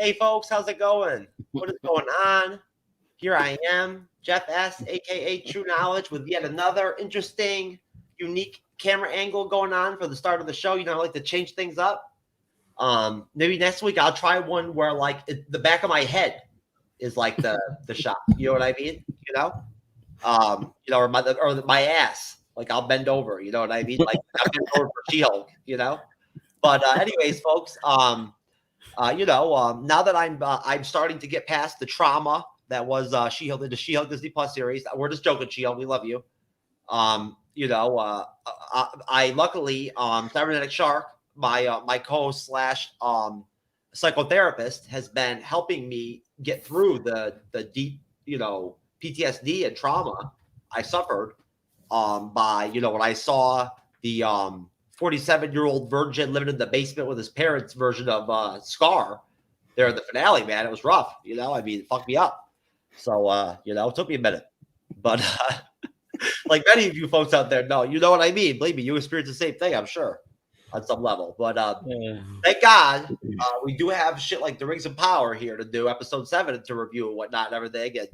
Hey folks, how's it going? What is going on? Here I am, Jeff S, aka TrueKnowledge, with yet another interesting, unique camera angle going on for the start of the show. You know, I like to change things up. Maybe next week I'll try one where like the back of my head is like the shot. You know what I mean? Or my ass. Like I'll bend over. You know what I mean? Like I'll bend over for She-Hulk. You know. But anyways, folks. Now that I'm starting to get past the trauma that was She-Hulk, the She-Hulk Disney Plus series. We're just joking, She-Hulk. We love you. I luckily Cyberneticshark, my co-host / psychotherapist, has been helping me get through the deep PTSD and trauma I suffered by when I saw the 47-year-old virgin living in the basement with his parents' version of Scar there in the finale. Man, it was rough. It fucked me up. So it took me a minute, but like many of you folks out there know, you know what I mean. Believe me, you experienced the same thing, I'm sure, on some level. But thank God we do have shit like the Rings of Power here to do episode 7 to review and whatnot and everything, and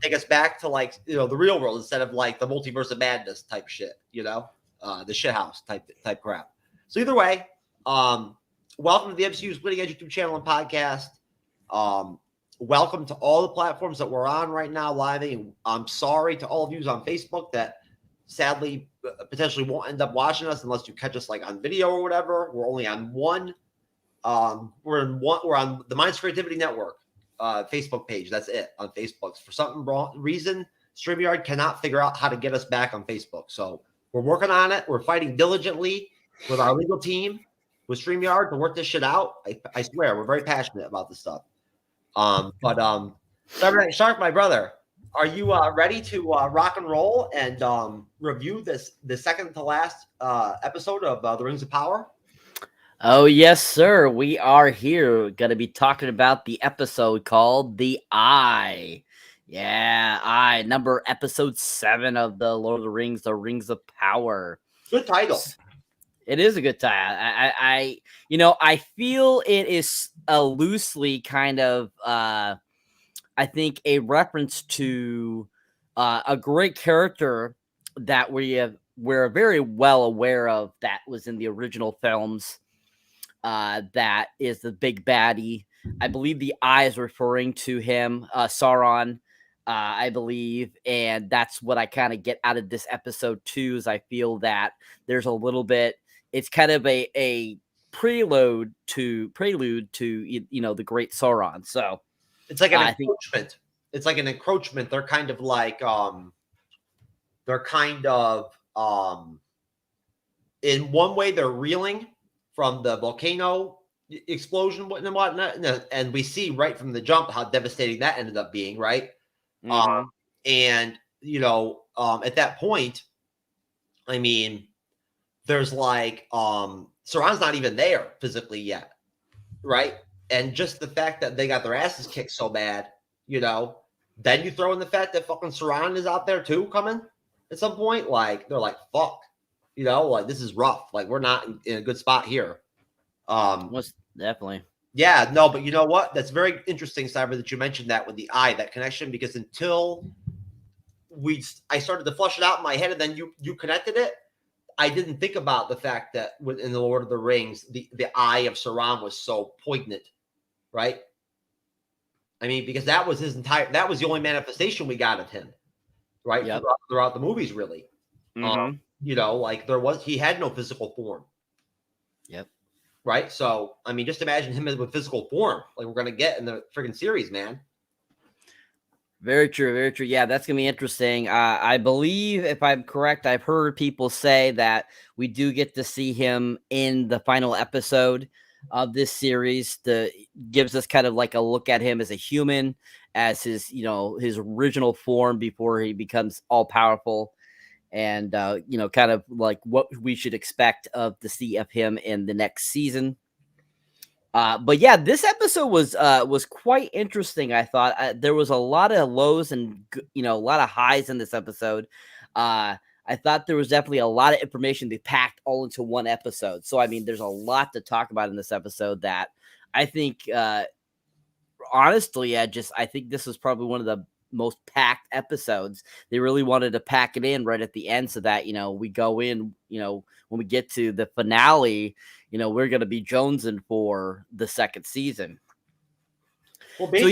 take us back to the real world instead of like the multiverse of madness type shit, the shithouse type crap. So either way, welcome to the MCU'S Bleeding Edge YouTube channel and podcast. Welcome to all the platforms that we're on right now live. I'm sorry to all of you on Facebook that sadly potentially won't end up watching us unless you catch us like on video or whatever. We're only on one. We're on the Minds Creativity Network Facebook page. That's it on Facebook. For some reason, StreamYard cannot figure out how to get us back on Facebook. So we're working on it. We're fighting diligently with our legal team, with StreamYard, to work this shit out. I swear, we're very passionate about this stuff. Shark, my brother, are you ready to rock and roll and review the second to last episode of The Rings of Power? Oh, yes, sir. We are here. Going to be talking about the episode called The Eye. Yeah, episode 7 of the Lord of the Rings, The Rings of Power. Good title. It is a good title. I feel it is a loosely kind of, I think, a reference to a great character that we're very well aware of that was in the original films. That is the big baddie. I believe the Eye is referring to him, Sauron, I believe, and that's what I kind of get out of this episode too. Is I feel that there's a little bit. It's kind of a prelude to the great Sauron. So it's like an encroachment. It's like an encroachment. They're kind of like in one way they're reeling from the volcano explosion and whatnot, and we see right from the jump how devastating that ended up being, right? Mm-hmm. At that point, I mean, there's like Sauron's not even there physically yet, right? And just the fact that they got their asses kicked so bad, then you throw in the fact that fucking Sauron is out there too coming at some point. Like they're like, fuck, like this is rough. Like we're not in a good spot here. Most definitely. Yeah, no, but you know what? That's very interesting, Cyber, that you mentioned that with the Eye, that connection, because until I started to flush it out in my head and then you connected it, I didn't think about the fact that in the Lord of the Rings, the Eye of Sauron was so poignant, right? I mean, because that was that was the only manifestation we got of him, right? Yep. Throughout the movies, really. Mm-hmm. He had no physical form. Yep. Right. So, I mean, just imagine him with physical form like we're going to get in the freaking series, man. Very true. Very true. Yeah, that's going to be interesting. I believe, if I'm correct, I've heard people say that we do get to see him in the final episode of this series. Gives us kind of like a look at him as a human, as his original form before he becomes all powerful. And, kind of like what we should expect to see of him in the next season. But yeah, this episode was quite interesting. I thought there was a lot of lows and, a lot of highs in this episode. I thought there was definitely a lot of information they packed all into one episode. So, I mean, there's a lot to talk about in this episode that I think honestly, I think this was probably one of the most packed episodes. They really wanted to pack it in right at the end so that, we go in, when we get to the finale, we're going to be jonesing for the second season. Well, So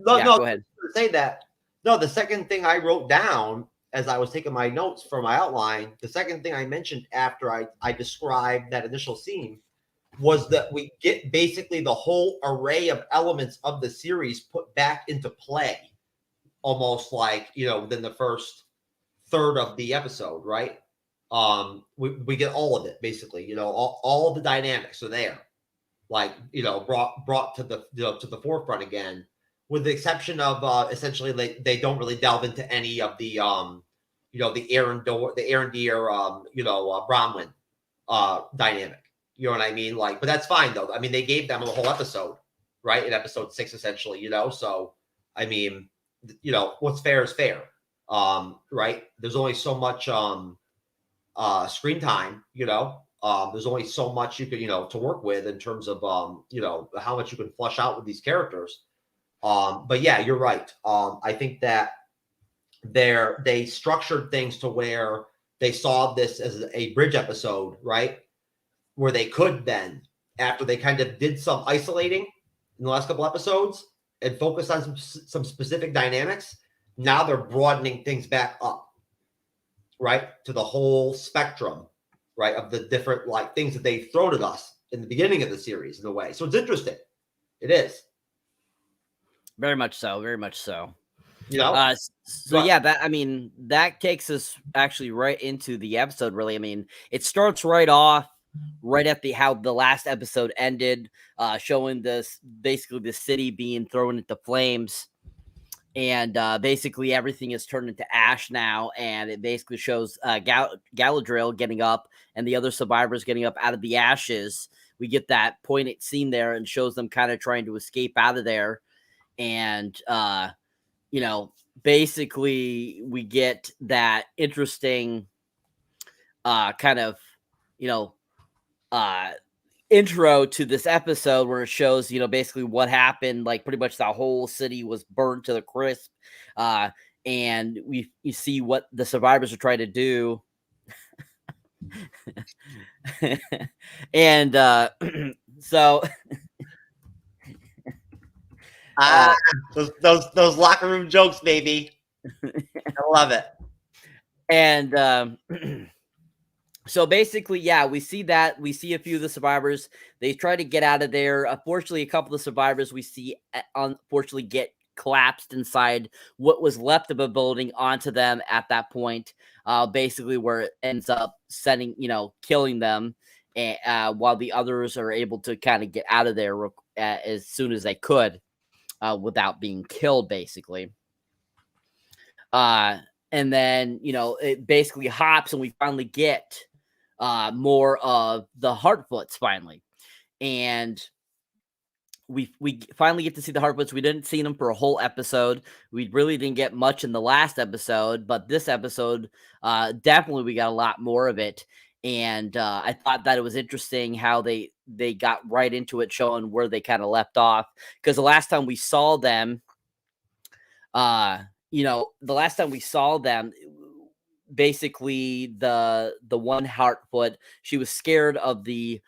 no, go ahead. To say that. No, the second thing I wrote down as I was taking my notes for my outline, the second thing I mentioned after I described that initial scene was that we get basically the whole array of elements of the series put back into play, almost like, within the first third of the episode, right? We get all of it basically, all of the dynamics are there, like, brought to the to the forefront again, with the exception of essentially they don't really delve into any of the the Arendir Bronwyn dynamic. You know what I mean? Like, but that's fine though. I mean, they gave them a whole episode, right? In episode 6, essentially, so I mean, what's fair is fair. Right? There's only so much screen time, there's only so much you could, to work with in terms of how much you can flush out with these characters. But yeah, you're right. I think that they structured things to where they saw this as a bridge episode, right? Where they could then, after they kind of did some isolating in the last couple episodes and focus on some specific dynamics, now they're broadening things back up, right, to the whole spectrum, right, of the different like things that they've thrown at us in the beginning of the series in a way. So it's interesting. It is. Very much so. Very much so. So yeah, that takes us actually right into the episode. Really, I mean, it starts right off, right at how the last episode ended, showing basically the city being thrown into flames, and basically everything is turned into ash now, and it basically shows Galadriel getting up and the other survivors getting up out of the ashes. We get that poignant scene there and shows them kind of trying to escape out of there, and basically we get that interesting kind of intro to this episode where it shows, basically what happened. Like, pretty much the whole city was burned to the crisp. And you see what the survivors are trying to do. And so those locker room jokes, baby. I love it. And so basically, yeah, we see a few of the survivors. They try to get out of there. Unfortunately, a couple of survivors we see unfortunately get collapsed inside what was left of a building onto them at that point. Basically where it ends up killing them, while the others are able to kind of get out of there as soon as they could, without being killed, basically. And then, it basically hops and we finally get more of the Heartfoots finally. And we finally get to see the Heartfoots. We didn't see them for a whole episode. We really didn't get much in the last episode, but this episode, definitely we got a lot more of it. And I thought that it was interesting how they got right into it, showing where they kind of left off. Because the last time we saw them, basically the one Heartfoot, she was scared of the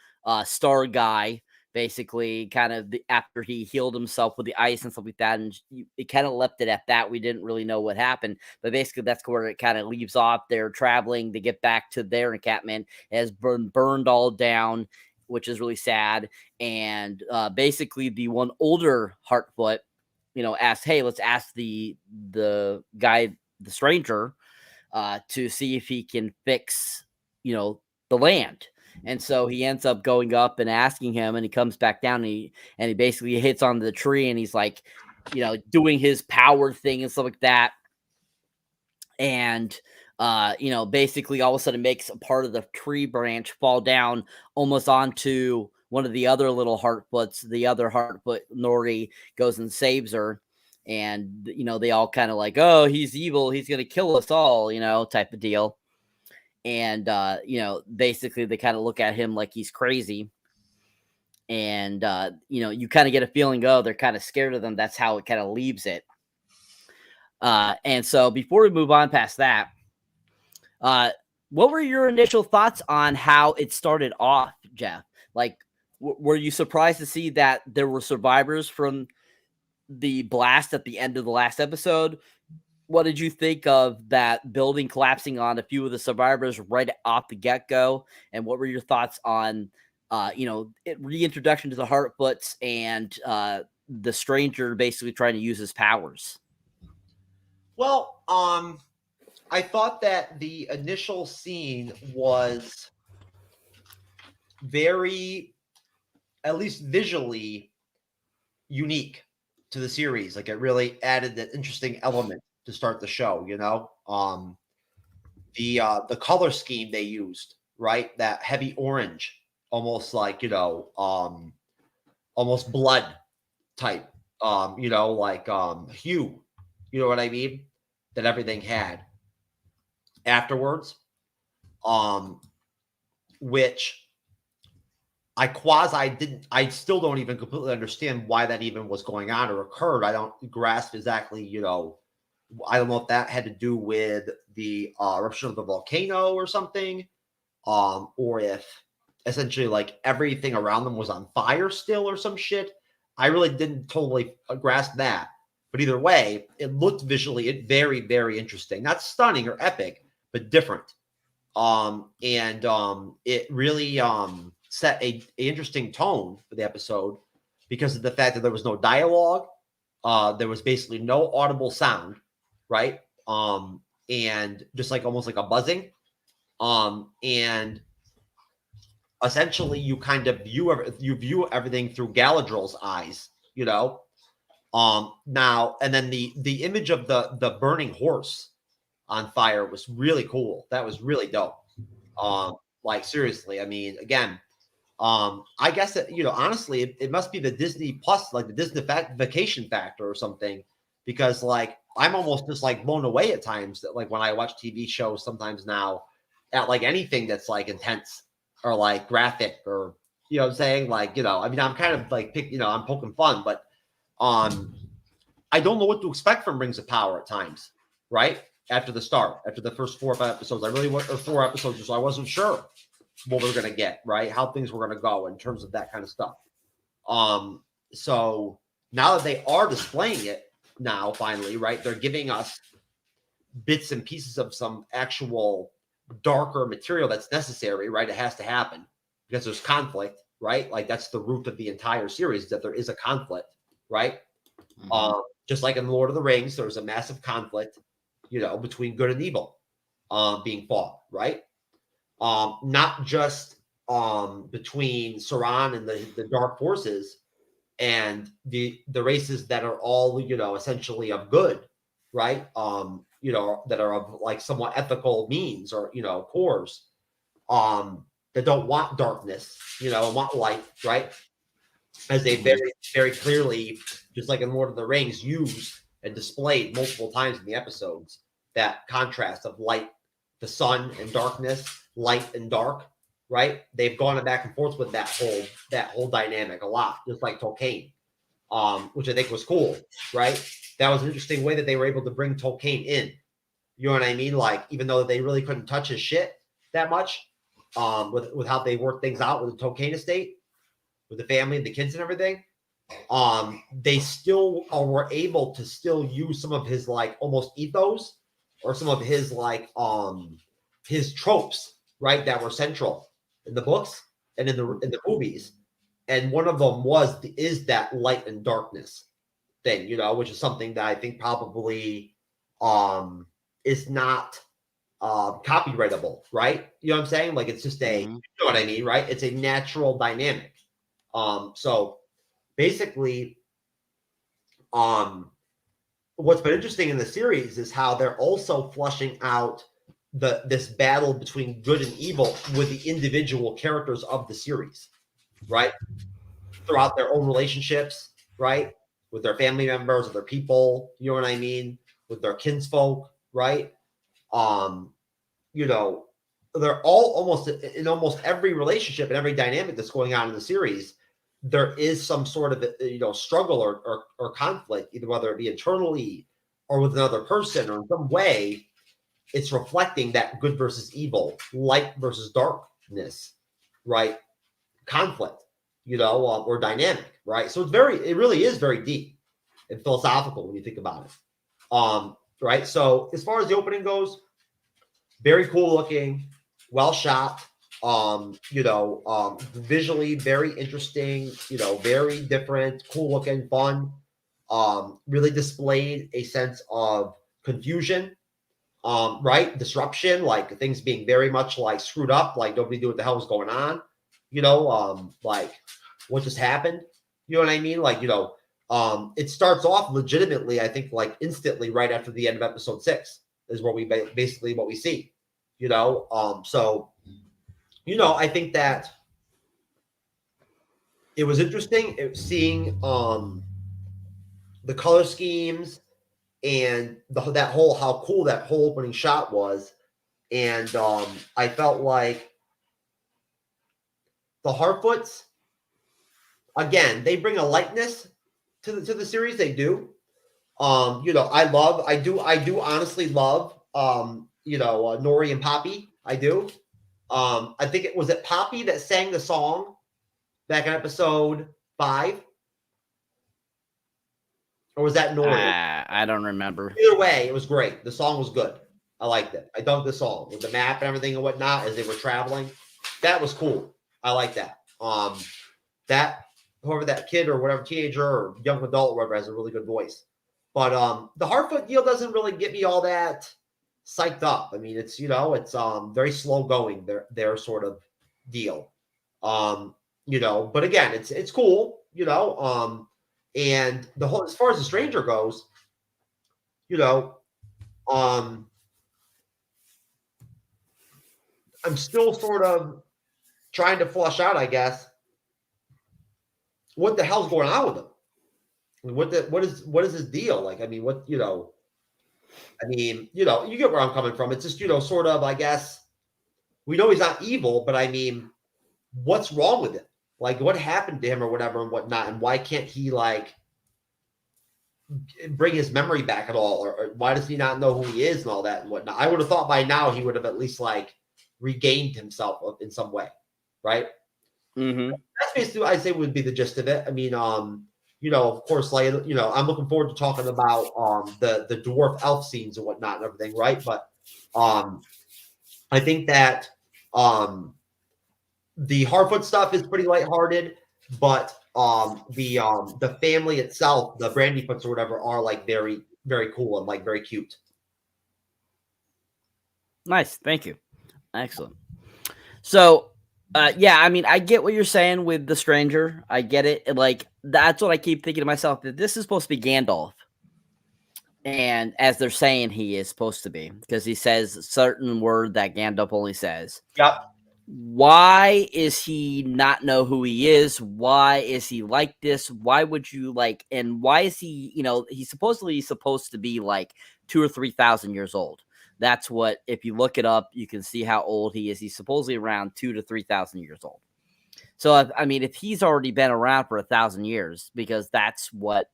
star guy, basically, kind of after he healed himself with the ice and stuff like that, and it kind of left it at that. We didn't really know what happened, but basically that's where it kind of leaves off. They're traveling to get back to their encampment. It has burned all down, which is really sad. And basically the one older Heartfoot, asked, hey, let's ask the guy, the stranger, to see if he can fix, the land. And so he ends up going up and asking him, and he comes back down, and he basically hits on the tree, and he's like, doing his power thing and stuff like that. And, basically all of a sudden makes a part of the tree branch fall down almost onto one of the other little Heartfoots. The other Heartfoot, Nori, goes and saves her. And, they all kind of like, oh, he's evil, he's going to kill us all, type of deal. And, basically they kind of look at him like he's crazy. And you kind of get a feeling, oh, they're kind of scared of them. That's how it kind of leaves it. And so before we move on past that, what were your initial thoughts on how it started off, Jeff? Like, were you surprised to see that there were survivors from the blast at the end of the last episode? What did you think of that building collapsing on a few of the survivors right off the get-go? And what were your thoughts on, reintroduction to the Heartfoots and the stranger basically trying to use his powers? Well, I thought that the initial scene was very, at least visually, unique to the series. Like, it really added that interesting element to start the show, the color scheme they used, right? That heavy orange, almost like, almost blood type, hue, you know what I mean? That everything had afterwards, which I still don't even completely understand why that even was going on or occurred. I don't grasp exactly, I don't know if that had to do with the eruption of the volcano or something, or if essentially like everything around them was on fire still or some shit. I really didn't totally grasp that. But either way, it looked visually very, very interesting. Not stunning or epic, but different. It really set a interesting tone for the episode because of the fact that there was no dialogue. There was basically no audible sound, right? And just like almost like a buzzing. And essentially you kind of view everything through Galadriel's eyes, Now, and then the image of the burning horse on fire was really cool. That was really dope. Like, seriously, I mean, again, I guess that, honestly, it must be the Disney Plus, like the Disney vacation factor or something, because like I'm almost just like blown away at times that like when I watch TV shows sometimes now at like anything that's like intense or like graphic or, what I'm saying? Like, I mean, I'm kind of like, I'm poking fun, but I don't know what to expect from Rings of Power at times, right? After the first 4 or 5 episodes, or 4 episodes or so, I wasn't sure what we were going to get, right? How things were going to go in terms of that kind of stuff. So now that they are displaying it now, finally, right? They're giving us bits and pieces of some actual darker material that's necessary, right? It has to happen because there's conflict, right? Like that's the root of the entire series, that there is a conflict, right? Mm-hmm. Just like in Lord of the Rings, there was a massive conflict, between good and evil being fought, right? Not just between Sauron and the dark forces and the races that are all, essentially of good, right? That are of like somewhat ethical means or, cores, that don't want darkness, and want light, right? As they very, very clearly, just like in Lord of the Rings, used and displayed multiple times in the episodes, that contrast of light, the sun and darkness, light and dark, right? They've gone back and forth with that whole dynamic a lot, just like Tolkien, which I think was cool, right? That was an interesting way that they were able to bring Tolkien in. You know what I mean? Like, even though they really couldn't touch his shit that much, with how they worked things out with the Tolkien estate, with the family and the kids and everything, they still were able to still use some of his like almost ethos or some of his like his tropes, right, that were central in the books and in the movies. And one of them is that light and darkness thing, which is something that I think probably is not copyrightable, right? You know what I'm saying? Like, it's just you know what I mean, right? It's a natural dynamic. So basically, what's been interesting in the series is how they're also flushing out this battle between good and evil with the individual characters of the series, right? Throughout their own relationships, right? With their family members, with their people, you know what I mean? With their kinsfolk, right? They're all almost in almost every relationship and every dynamic that's going on in the series. there is some sort of struggle or conflict, either whether it be internally or with another person or in some way, it's reflecting that good versus evil, light versus darkness, right? Conflict, or dynamic, right? So it really is very deep and philosophical when you think about it. Right. So as far as the opening goes, very cool looking, well shot, visually very interesting, very different, cool looking, fun, really displayed a sense of confusion, right? Disruption, like things being very much like screwed up, like nobody knew what the hell was going on, like what just happened, you know what I mean? Like, it starts off legitimately, I think, like instantly right after the end of episode 6 is where we basically what we see, so, I think that it was interesting seeing the color schemes and that whole how cool that whole opening shot was. And I felt like the Harfoots, again, they bring a lightness to the series. They do. I do honestly love Nori and Poppy. I do. I think it was Poppy that sang the song back in episode 5, or was that Nori? I don't remember. Either way, it was great. The song was good. I liked it. I dug the song with the map and everything and whatnot as they were traveling. That was cool. I like that. That whoever that kid or whatever teenager or young adult or whatever has a really good voice. But the Harfoot deal doesn't really get me all that psyched up. I mean, it's it's very slow going their sort of deal. But again, it's cool, and the whole as far as the stranger goes, I'm still sort of trying to flush out, I guess, what the hell's going on with him. What is his deal? Like, I mean, you get where I'm coming from. It's just, sort of, I guess, we know he's not evil, but I mean, what's wrong with him? Like, what happened to him or whatever and whatnot, and why can't he, like, bring his memory back at all? Or why does he not know who he is and all that and whatnot? I would have thought by now he would have at least, like, regained himself in some way, right? Mm-hmm. That's basically, I say, would be the gist of it. I mean, of course, like, I'm looking forward to talking about the dwarf elf scenes and whatnot and everything, right? But I think that the Harfoot stuff is pretty lighthearted, but the family itself, the Brandyfoots or whatever, are like very, very cool and like very cute. Nice, thank you. Excellent. So, yeah, I mean, I get what you're saying with the stranger. I get it. And, like, that's what I keep thinking to myself, that this is supposed to be Gandalf. And as they're saying, he is supposed to be, because he says a certain word that Gandalf only says. Yep. Why is he not know who he is? Why is he like this? Why would you like, and why is he, he's supposedly supposed to be like 2,000 or 3,000 years old. That's what, if you look it up, you can see how old he is. He's supposedly around 2,000 to 3,000 years old. So, I mean, if he's already been around for 1,000 years, because that's what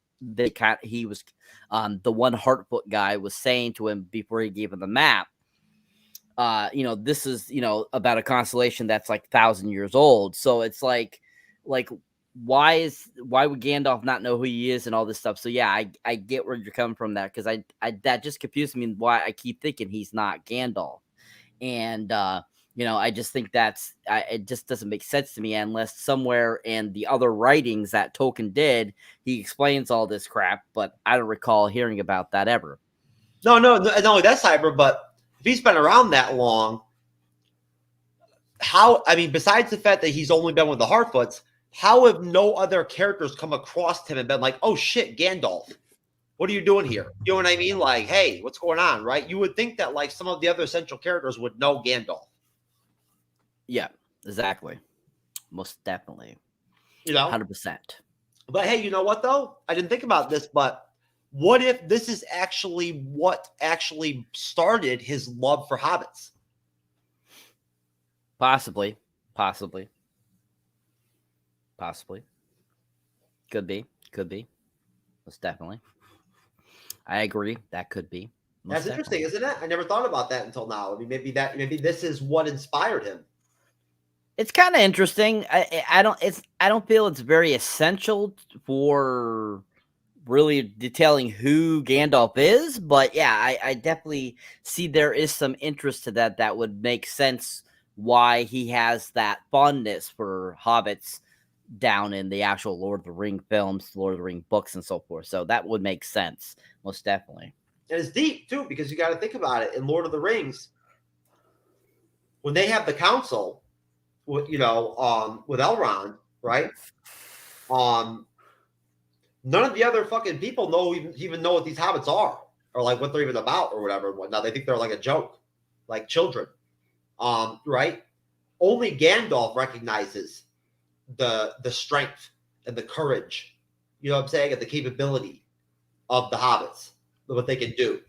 he was, the one Hartfoot guy was saying to him before he gave him the map. This is, about a constellation that's like 1,000 years old. So it's like, why would Gandalf not know who he is and all this stuff? So yeah, I get where you're coming from there, because I that just confused me, why I keep thinking he's not Gandalf. And I just think it just doesn't make sense to me, unless somewhere in the other writings that Tolkien did, he explains all this crap, but I don't recall hearing about that ever. No, not only that, Cyber, but if he's been around that long, besides the fact that he's only been with the Harfoots, how have no other characters come across him and been like, oh shit, Gandalf, what are you doing here? You know what I mean? Like, hey, what's going on, right? You would think that like some of the other essential characters would know Gandalf. Yeah, exactly. Most definitely. 100%. But hey, you know what though? I didn't think about this, but what if this is actually what actually started his love for hobbits? Possibly. Could be. Most definitely. I agree. That could be. That's interesting, isn't it? I never thought about that until now. I mean, maybe this is what inspired him. It's kind of interesting. I don't feel it's very essential for really detailing who Gandalf is, but yeah, I definitely see there is some interest to that. That would make sense why he has that fondness for hobbits down in the actual Lord of the Ring films, Lord of the Ring books, and so forth. So that would make sense, most definitely. And it's deep too, because you got to think about it. In Lord of the Rings, when they have the council, with Elrond, right? None of the other fucking people even know what these hobbits are, or like what they're even about, or whatever and whatnot. They think they're like a joke, like children, right? Only Gandalf recognizes the strength and the courage, you know what I'm saying, and the capability of the hobbits, what they can do,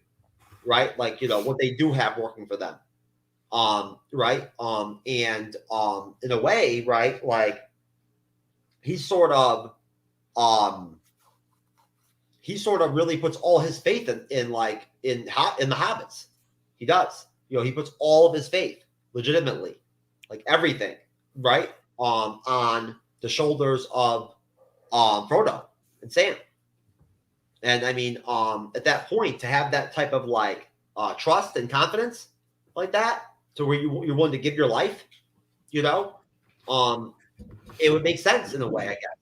right? Like, what they do have working for them, right? And in a way, right, like he sort of really puts all his faith in the hobbits. He does. He puts all of his faith legitimately, like everything, right, on the shoulders of Frodo and Sam. And I mean, at that point, to have that type of like trust and confidence like that, to where you're willing to give your life, it would make sense in a way, I guess.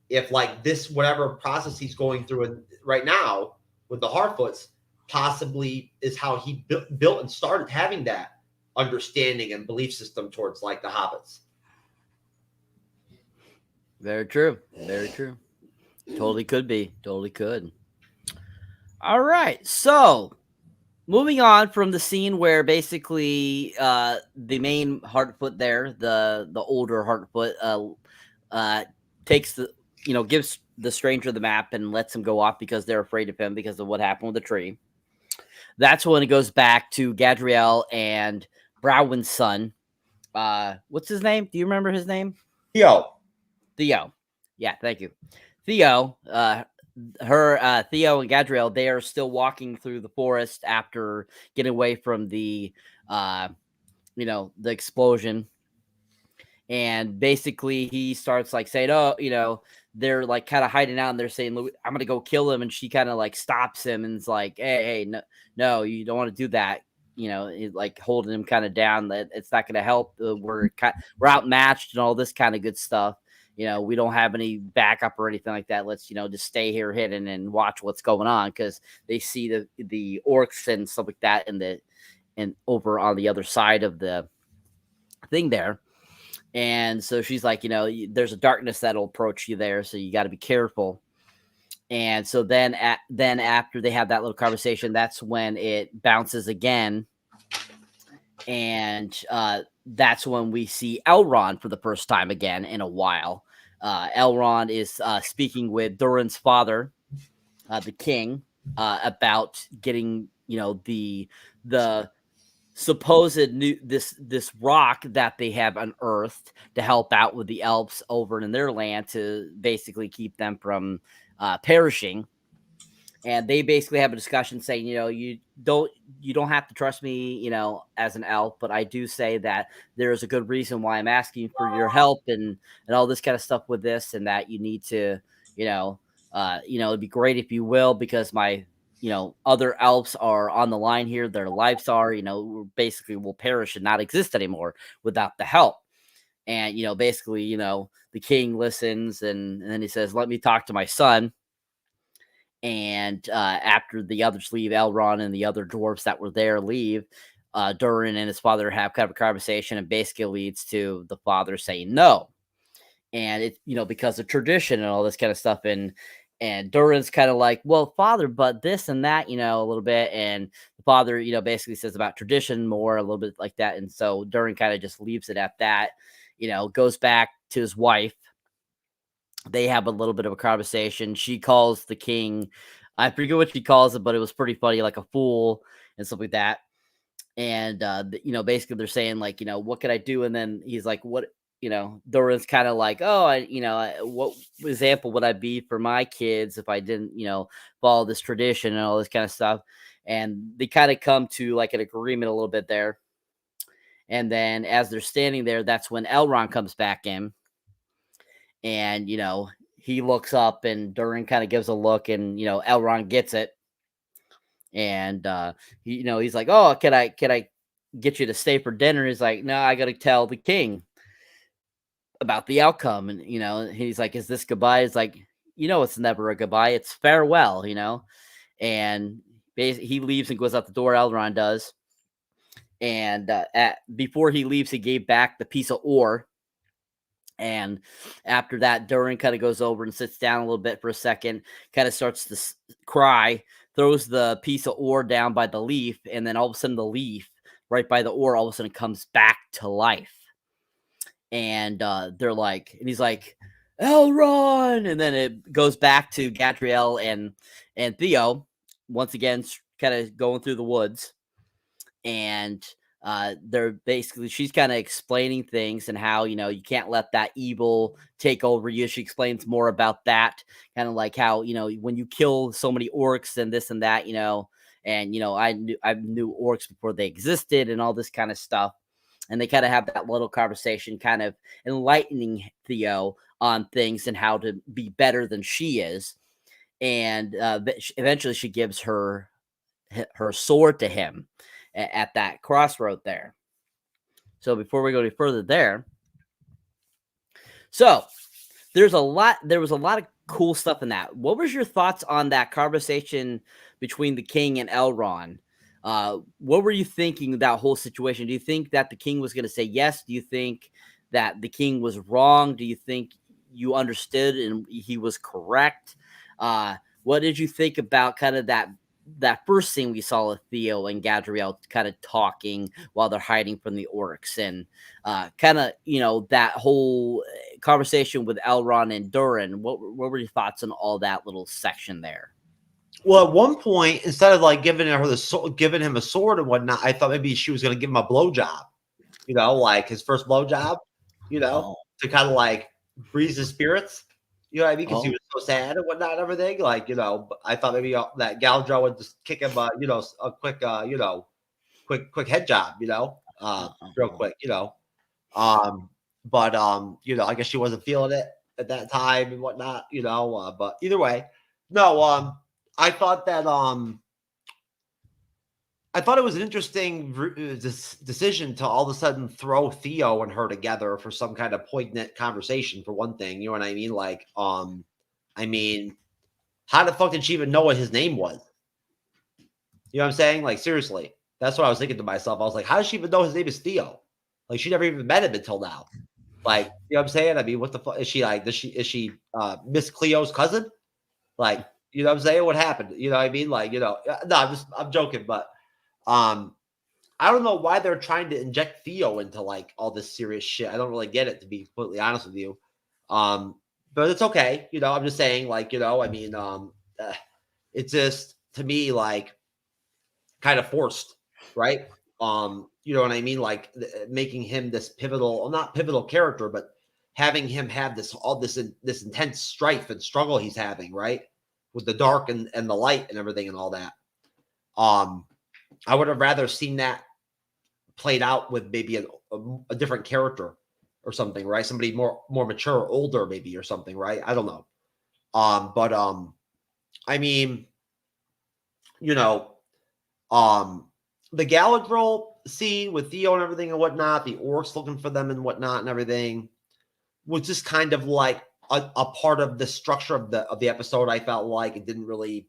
If like this, whatever process he's going through right now with the Harfoots, possibly is how he built and started having that understanding and belief system towards like the hobbits. Very true. Very true. Totally could be. Totally could. All right. So moving on from the scene where basically the main Harfoot there, the older Harfoot, takes the, gives the stranger the map and lets him go off because they're afraid of him because of what happened with the tree. That's when it goes back to Galadriel and Browin's son. What's his name? Do you remember his name? Theo. Yeah, thank you. Theo. Theo and Galadriel, they are still walking through the forest after getting away from the the explosion. And basically he starts like saying, oh, they're like kind of hiding out and they're saying, I'm going to go kill him. And she kind of like stops him and is like, hey, no, you don't want to do that. Like holding him kind of down, that it's not going to help. We're outmatched and all this kind of good stuff. We don't have any backup or anything like that. Let's, just stay here hidden and watch what's going on, because they see the orcs and stuff like that and over on the other side of the thing there. And so she's like, there's a darkness that'll approach you there, so you got to be careful. And so then after they have that little conversation, that's when it bounces again. And that's when we see Elrond for the first time again in a while. Elrond is speaking with Durin's father, the king, about getting, the supposed this rock that they have unearthed to help out with the elves over in their land, to basically keep them from perishing. And they basically have a discussion saying, you don't have to trust me, as an elf, but I do say that there is a good reason why I'm asking for your help and all this kind of stuff with this, and that you need to, it'd be great if you will, because my, other elves are on the line here. Their lives are, basically will perish and not exist anymore without the help. And, basically, the king listens and then he says, let me talk to my son. And after the others leave, Elrond and the other dwarves that were there leave, Durin and his father have kind of a conversation, and basically leads to the father saying no. And it's, because of tradition and all this kind of stuff. And Durin's kind of like, well, father, but this and that, a little bit. And the father, basically says about tradition more, a little bit like that. And so Durin kind of just leaves it at that, goes back to his wife. They have a little bit of a conversation. She calls the king, I forget what she calls it, but it was pretty funny, like a fool and stuff like that. And, basically they're saying like, what could I do? And then he's like, what Doran's kind of like, oh, what example would I be for my kids if I didn't, follow this tradition and all this kind of stuff. And they kind of come to like an agreement a little bit there. And then as they're standing there, that's when Elrond comes back in. And, he looks up and Duran kind of gives a look and, Elrond gets it. And, he's like, oh, can I get you to stay for dinner? He's like, no, I got to tell the king about the outcome. And, he's like, is this goodbye? It's like, it's never a goodbye. It's farewell, and he leaves and goes out the door. Elrond does. And before he leaves, he gave back the piece of ore. And after that, Duran kind of goes over and sits down a little bit for a second, kind of starts to cry, throws the piece of ore down by the leaf, and then all of a sudden the leaf right by the ore all of a sudden comes back to life. And they're like, and he's like, Elrond, and then it goes back to Galadriel and Theo once again, kind of going through the woods, and they're basically, she's kind of explaining things and how, you can't let that evil take over you. She explains more about that, kind of like how, when you kill so many orcs and this and that, and, I knew orcs before they existed and all this kind of stuff. And they kind of have that little conversation, kind of enlightening Theo on things and how to be better than she is. And eventually she gives her sword to him at that crossroad there. So before we go any further there, so there was a lot of cool stuff in that. What was your thoughts on that conversation between the king and Elrond? What were you thinking of that whole situation? Do you think that the king was going to say yes? Do you think that the king was wrong? Do you think you understood and he was correct? What did you think about kind of that first scene we saw with Theo and Galadriel kind of talking while they're hiding from the orcs, and kind of, that whole conversation with Elrond and Duran? What were your thoughts on all that little section there? Well, at one point, instead of like giving him a sword and whatnot, I thought maybe she was going to give him a blowjob, like his first blowjob, to kind of like breeze his spirits. You know what I mean? Because he was so sad and whatnot and everything. Like, I thought maybe that Galadriel would just kick him, a quick, quick head job, real quick, but, I guess she wasn't feeling it at that time and whatnot, but either way, no, I thought that, I thought it was an interesting decision to all of a sudden throw Theo and her together for some kind of poignant conversation, for one thing. You know what I mean? Like, I mean, how the fuck did she even know what his name was? You know what I'm saying? Like, seriously, that's what I was thinking to myself. I was like, how does she even know his name is Theo? Like, she never even met him until now. Like, you know what I'm saying? I mean, what the fuck is she like? Is she Miss Cleo's cousin? Like, you know what I'm saying? What happened? You know what I mean? Like, no, I'm joking, but I don't know why they're trying to inject Theo into like all this serious shit. I don't really get it, to be completely honest with you. But it's okay. I'm just saying, like, I mean, it's just, to me, like, kind of forced, right? You know what I mean? Like, making him this pivotal, well, not pivotal character, but having him have this intense strife and struggle he's having, right? With the dark and the light and everything and all that. I would have rather seen that played out with maybe a different character or something, right? Somebody more mature, older, maybe, or something, right? I don't know. But I mean, the Galadriel scene with Theo and everything and whatnot, the orcs looking for them and whatnot and everything, was just kind of like a part of the structure of the episode. I felt like it didn't really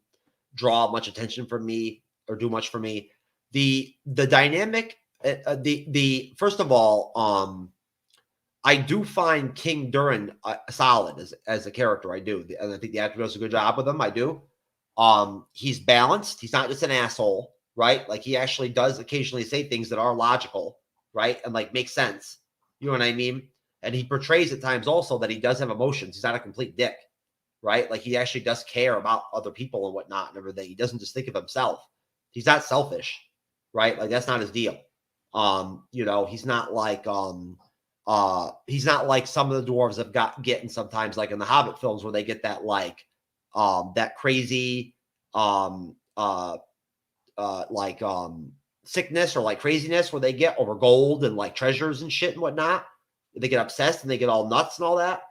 draw much attention from me or do much for me. The dynamic, the first of all, I do find King Duran solid as a character. I do, and I think the actor does a good job with him. I do. He's balanced. He's not just an asshole, right? Like, he actually does occasionally say things that are logical, right, and like make sense. You know what I mean? And he portrays at times also that he does have emotions. He's not a complete dick, right? Like, he actually does care about other people and whatnot and everything. He doesn't just think of himself. He's not selfish, right? Like, that's not his deal. He's not like he's not like some of the dwarves have getting sometimes, like in the Hobbit films, where they get that like that crazy sickness or like craziness where they get over gold and like treasures and shit and whatnot. They get obsessed and they get all nuts and all that.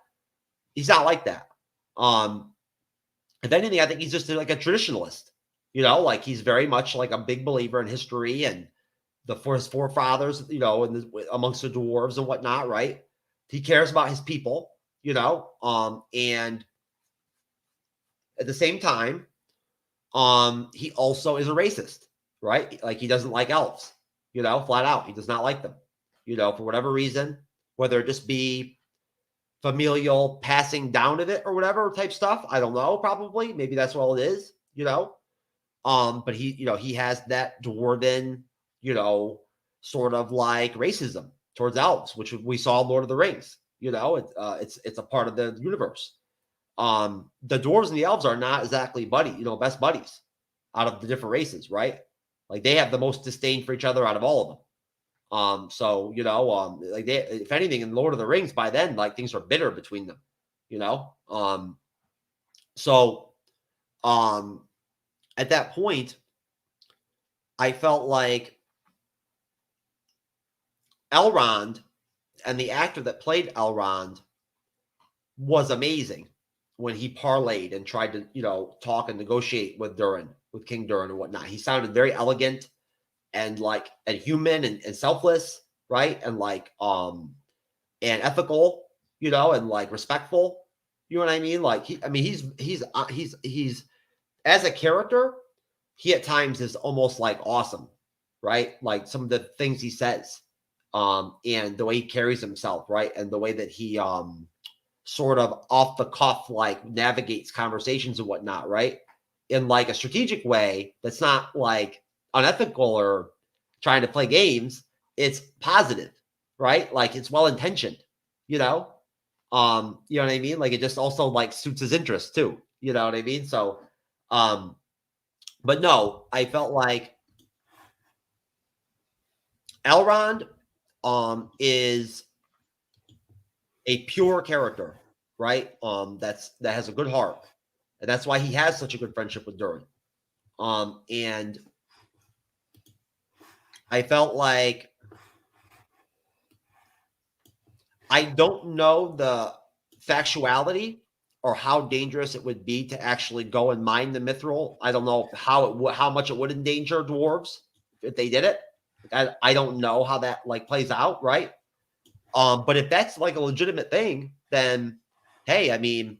He's not like that. If anything, I think he's just like a traditionalist. Like he's very much like a big believer in history and his forefathers, and amongst the dwarves and whatnot, right? He cares about his people, and at the same time, he also is a racist, right? Like he doesn't like elves, flat out. He does not like them, for whatever reason, whether it just be familial passing down of it or whatever type stuff. I don't know, probably. Maybe that's all it is, but he has that dwarven, sort of like racism towards elves, which we saw in Lord of the Rings. It's a part of the universe. The dwarves and the elves are not exactly best buddies out of the different races, right? Like they have the most disdain for each other out of all of them. Like they, if anything, in Lord of the Rings, by then, like things are bitter between them, at that point, I felt like Elrond and the actor that played Elrond was amazing when he parlayed and tried to, talk and negotiate with King Durin and whatnot. He sounded very elegant and human and selfless, right? And and ethical, and like respectful. You know what I mean? Like he's as a character, he at times is almost like awesome, right? Like some of the things he says, and the way he carries himself, right? And the way that he sort of off the cuff like navigates conversations and whatnot, right? In like a strategic way that's not like unethical or trying to play games. It's positive, right? Like it's well intentioned, you know what I mean? Like it just also like suits his interests too, you know what I mean? So but no, I felt like Elrond is a pure character, right? That has a good heart, and that's why he has such a good friendship with Durin. And I felt like I don't know the factuality or how dangerous it would be to actually go and mine the mithril. I don't know how much it would endanger dwarves if they did it. I don't know how that like plays out, right? But if that's like a legitimate thing, then hey, I mean,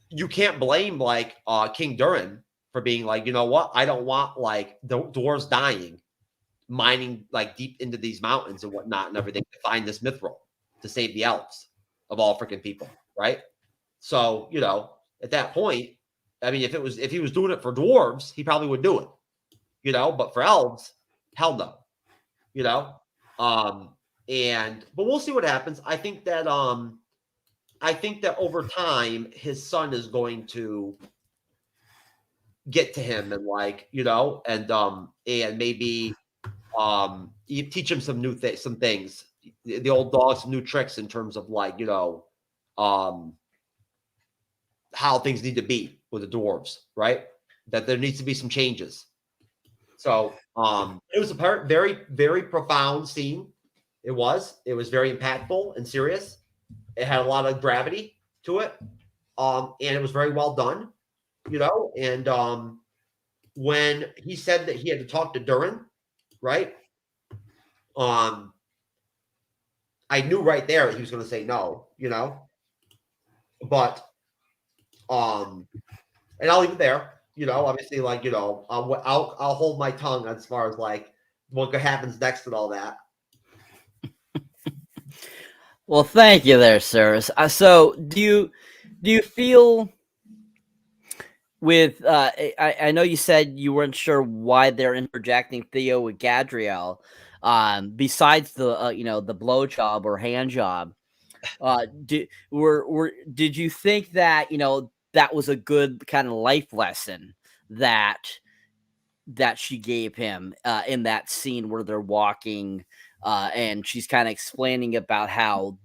you can't blame like King Durin for being like, you know what? I don't want like the dwarves dying, mining like deep into these mountains and whatnot and everything to find this mithril to save the elves of all freaking people, right? So, at that point, I mean, if he was doing it for dwarves, he probably would do it, but for elves, hell no, but we'll see what happens. I think that over time his son is going to get to him and like, and maybe you teach him some some things, the old dog, some new tricks in terms of like, how things need to be with the dwarves, right? That there needs to be some changes. So it was a very, very profound scene. It was very impactful and serious. It had a lot of gravity to it. And it was very well done, and when he said that he had to talk to Durin, right? I knew right there that he was going to say no, but and I'll leave it there, obviously, like, I'll hold my tongue as far as like what happens next and all that. Well, thank you there, sir. So do you feel with I know you said you weren't sure why they're interjecting Theo with Galadriel, besides the the blow job or hand job, did you think that that was a good kind of life lesson that she gave him in that scene where they're walking and she's kind of explaining about how,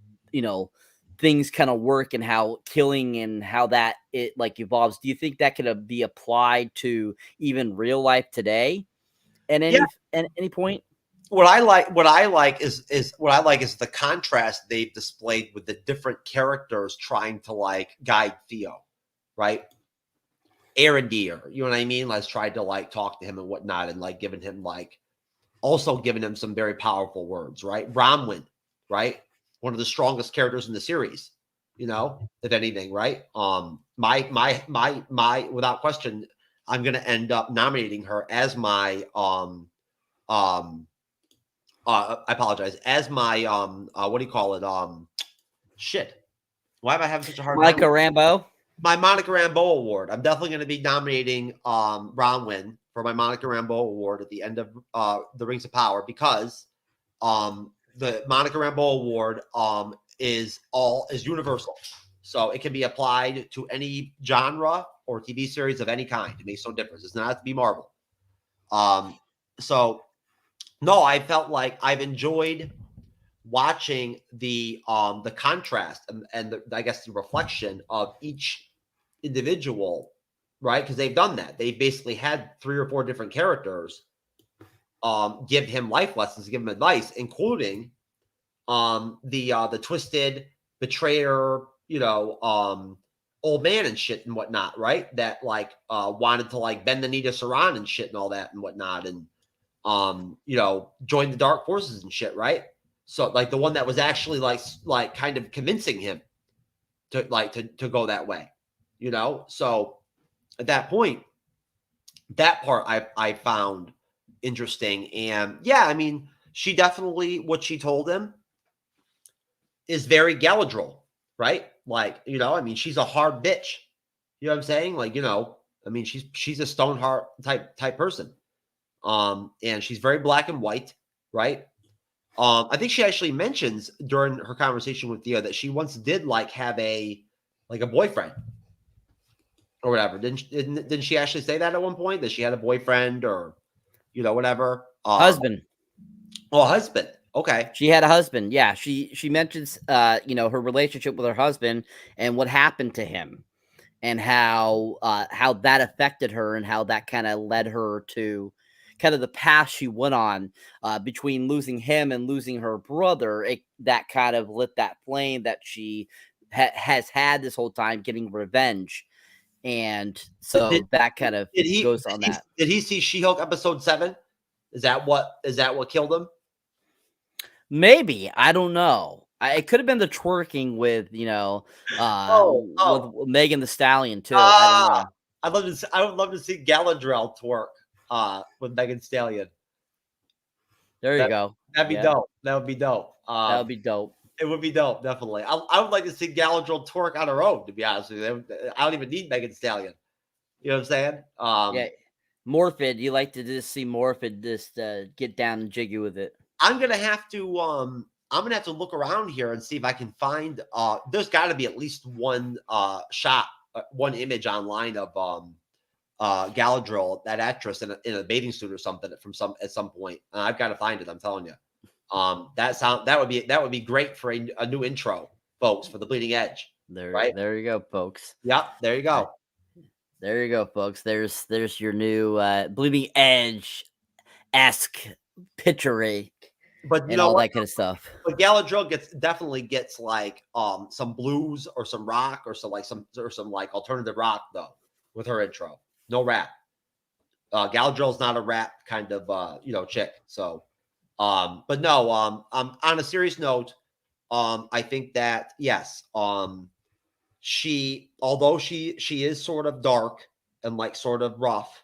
things kind of work and how killing and how that it like evolves. Do you think that could be applied to even real life today at any point? What I like is the contrast they've displayed with the different characters trying to like guide Theo, right? Arendir, you know what I mean? Let's try to like talk to him and whatnot, and like giving him some very powerful words, right? Bronwyn, right? One of the strongest characters in the series, if anything, right? My without question, I'm gonna end up nominating her as my I apologize, as my what do you call it? Shit. Why am I having such a hard time? Monica Rambeau. My Monica Rambeau award. I'm definitely going to be nominating Bronwyn for my Monica Rambeau award at the end of the Rings of Power, because the Monica Rambeau award is universal, so it can be applied to any genre or TV series of any kind. It makes no difference. It's not to be Marvel. So no, I felt like I've enjoyed watching the contrast and I guess the reflection of each individual, right? Because they've done that. They basically had 3 or 4 different characters give him life lessons, give him advice, including the twisted betrayer, old man and shit and whatnot, right? That like wanted to like bend the knee to Sauron and shit and all that and whatnot, and join the dark forces and shit, right? So like the one that was actually like kind of convincing him to go that way, So at that point, that part I found interesting. And yeah, I mean, she definitely, what she told him is very Galadriel, right? Like, I mean, she's a hard bitch. You know what I'm saying? Like, I mean, she's a Stoneheart type person. And she's very black and white, right? I think she actually mentions during her conversation with Theo that she once did like have a boyfriend or whatever. Didn't she actually say that at one point, that she had a boyfriend or whatever? Husband. Oh, husband. Okay. She had a husband. Yeah, she mentions her relationship with her husband and what happened to him, and how that affected her, and how that kind of led her to kind of the path she went on, between losing him and losing her brother. That kind of lit that flame that she has had this whole time, getting revenge. And so that kind of goes on that. Did he see She-Hulk episode 7? Is that what killed him? Maybe. I don't know. It could have been the twerking with, with Megan Thee Stallion too. I don't know. I would love to see Galadriel twerk with Megan Thee Stallion. There you go. That'd be dope. That would be dope. That would be dope. It would be dope, definitely. I would like to see Galadriel twerk on her own, to be honest with you. I don't even need Megan Thee Stallion. You know what I'm saying? Yeah. Morphid, you like to just see Morphid just get down and jiggy with it. I'm gonna have to look around here and see if I can find there's gotta be at least one shot, one image online of Galadriel, that actress, in a bathing suit or something at some point. I've got to find it, I'm telling you. That would be great for a new intro, folks, for the Bleeding Edge. Right? There you go, folks. Yep, there you go. There you go, folks. There's your new Bleeding Edge-esque picture, but and all that kind of stuff. But Galadriel definitely gets like some blues or some rock or some like alternative rock though with her intro. No rap. Galadriel's not a rap kind of chick. So but no, on a serious note, I think that yes, although she is sort of dark and like sort of rough,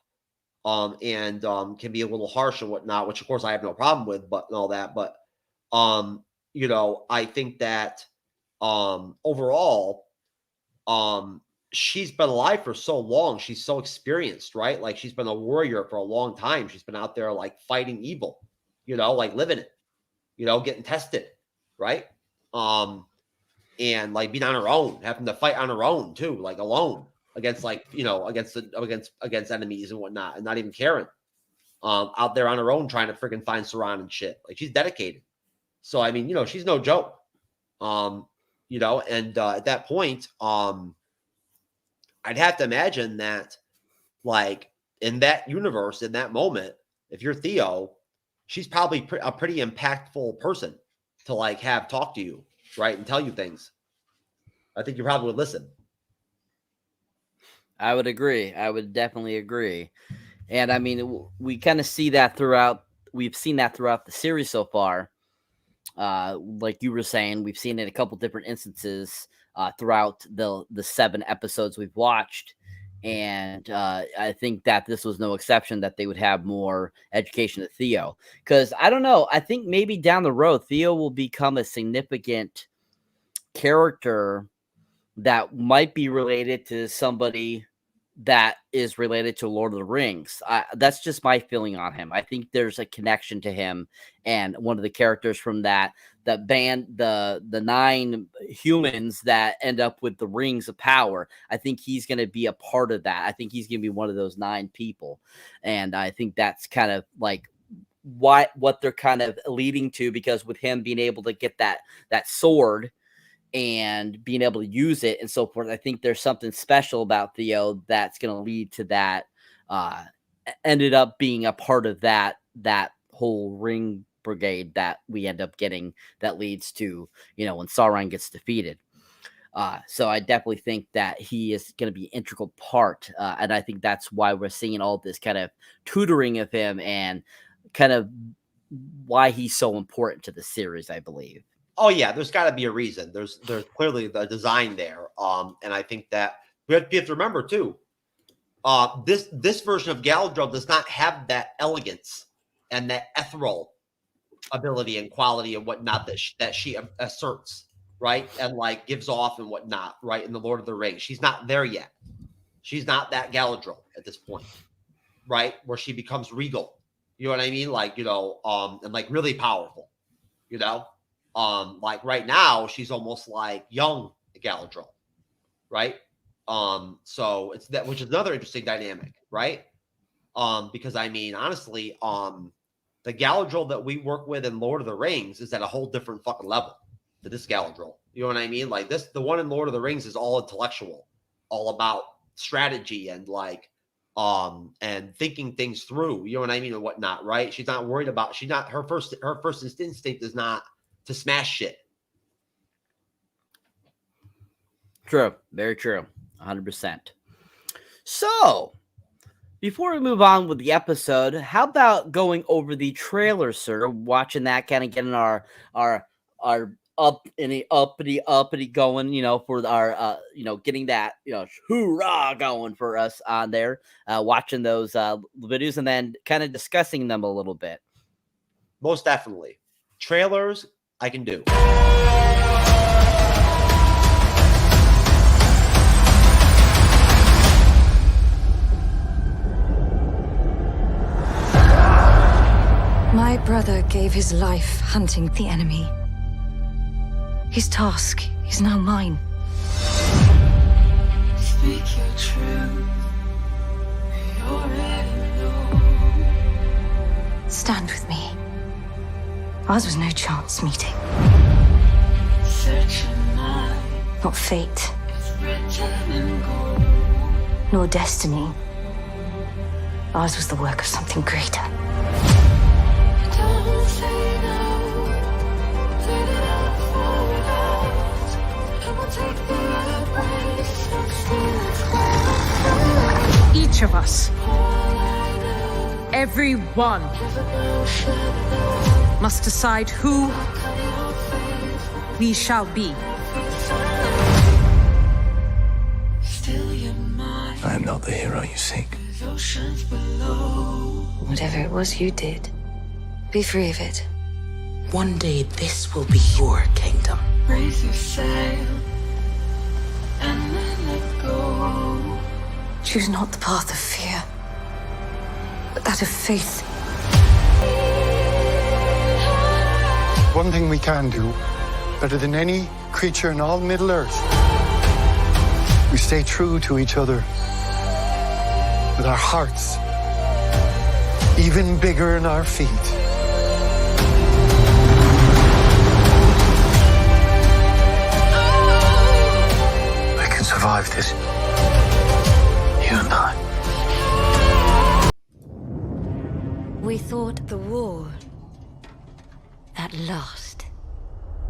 and can be a little harsh and whatnot, which of course I have no problem with, but and all that. But I think that overall, she's been alive for so long. She's so experienced, right? Like she's been a warrior for a long time. She's been out there like fighting evil, like living it, getting tested, right? And like being on her own, having to fight on her own too, like alone against against enemies and whatnot, and not even caring. Out there on her own trying to freaking find Sauron and shit. Like she's dedicated. So, I mean, she's no joke. And at that point, I'd have to imagine that, like, in that universe, in that moment, if you're Theo, she's probably a pretty impactful person to, like, have talk to you, right, and tell you things. I think you probably would listen. I would agree. I would definitely agree. And I mean, we kind of see that throughout. We've seen that throughout the series so far. Like you were saying, we've seen it a couple different instances throughout the 7 episodes we've watched. And I think that this was no exception, that they would have more education of Theo. Because I don't know, I think maybe down the road, Theo will become a significant character that might be related to somebody that is related to Lord of the Rings. That's just my feeling on him. I think there's a connection to him and one of the characters from that band, the 9 humans that end up with the rings of power. I think he's going to be a part of that. I think he's going to be one of those 9 people. And I think that's kind of like what they're kind of leading to, because with him being able to get that sword and being able to use it and so forth, I think there's something special about Theo that's going to lead to that. Ended up being a part of that whole ring brigade that we end up getting, that leads to, when Sauron gets defeated. So I definitely think that he is going to be an integral part. And I think that's why we're seeing all this kind of tutoring of him and kind of why he's so important to the series, I believe. Oh yeah, there's got to be a reason. There's clearly the design there, and I think that we have to remember too. This version of Galadriel does not have that elegance and that ethereal ability and quality and whatnot that she asserts, right, and like gives off and whatnot, right, in the Lord of the Rings. She's not there yet. She's not that Galadriel at this point, right, where she becomes regal. You know what I mean? Like, and like really powerful. Like right now, she's almost like young Galadriel, right? So it's that, which is another interesting dynamic, right? Because I mean, honestly, the Galadriel that we work with in Lord of the Rings is at a whole different fucking level to this Galadriel. You know what I mean? Like the one in Lord of the Rings is all intellectual, all about strategy and like, and thinking things through. You know what I mean, and whatnot, right? She's not worried about. Her first instinct is not to smash shit. True. Very true. 100%. So, before we move on with the episode, how about going over the trailer, sir? Watching that, kind of getting our uppity going, for our, getting that, hoorah going for us on there, watching those videos and then kind of discussing them a little bit. Most definitely. Trailers, I can do. My brother gave his life hunting the enemy. His task is now mine. Speak your truth. You already know. Stand with me. Ours was no chance meeting. Not fate. Nor destiny. Ours was the work of something greater. Each of us, every one, must decide who we shall be. I am not the hero you seek. Whatever it was you did, be free of it. One day this will be your kingdom. Raise your sail and then let go. Choose not the path of fear, but that of faith. One thing we can do, better than any creature in all Middle-earth, we stay true to each other with our hearts even bigger than our feet. survive this. You and I. We thought the war, at last,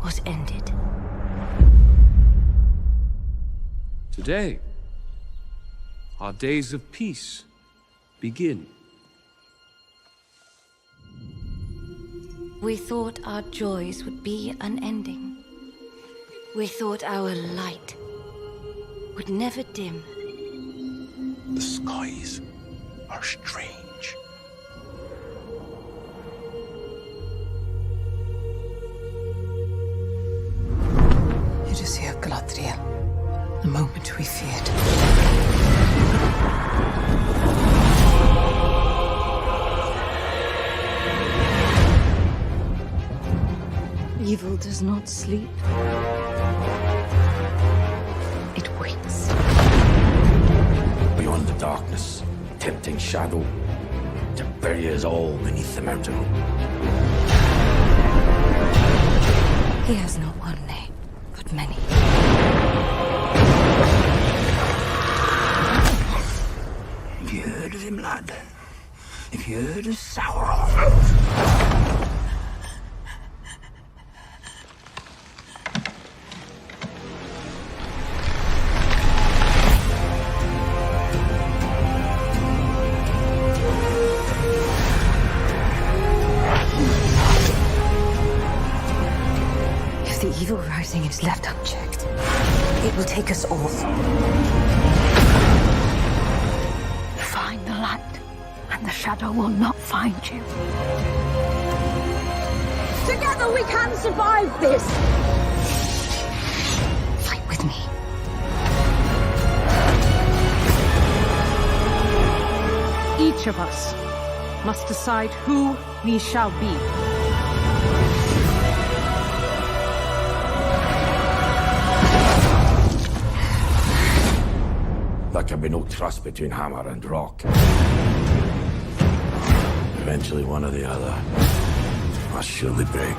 was ended. Today, our days of peace begin. We thought our joys would be unending. We thought our light would never dim. The skies are strange. It is here, Galadriel. The moment we feared. Evil does not sleep. It waits. Beyond the darkness, tempting shadow, to bury us all beneath the mountain. He has not one name, but many. Have you heard of him, lad? Have you heard of Sauron? If the evil rising is left unchecked, it will take us all. Find the light, and the shadow will not find you. Together we can survive this! Fight with me. Each of us must decide who we shall be. There can be no trust between hammer and rock. Eventually, one or the other must surely break.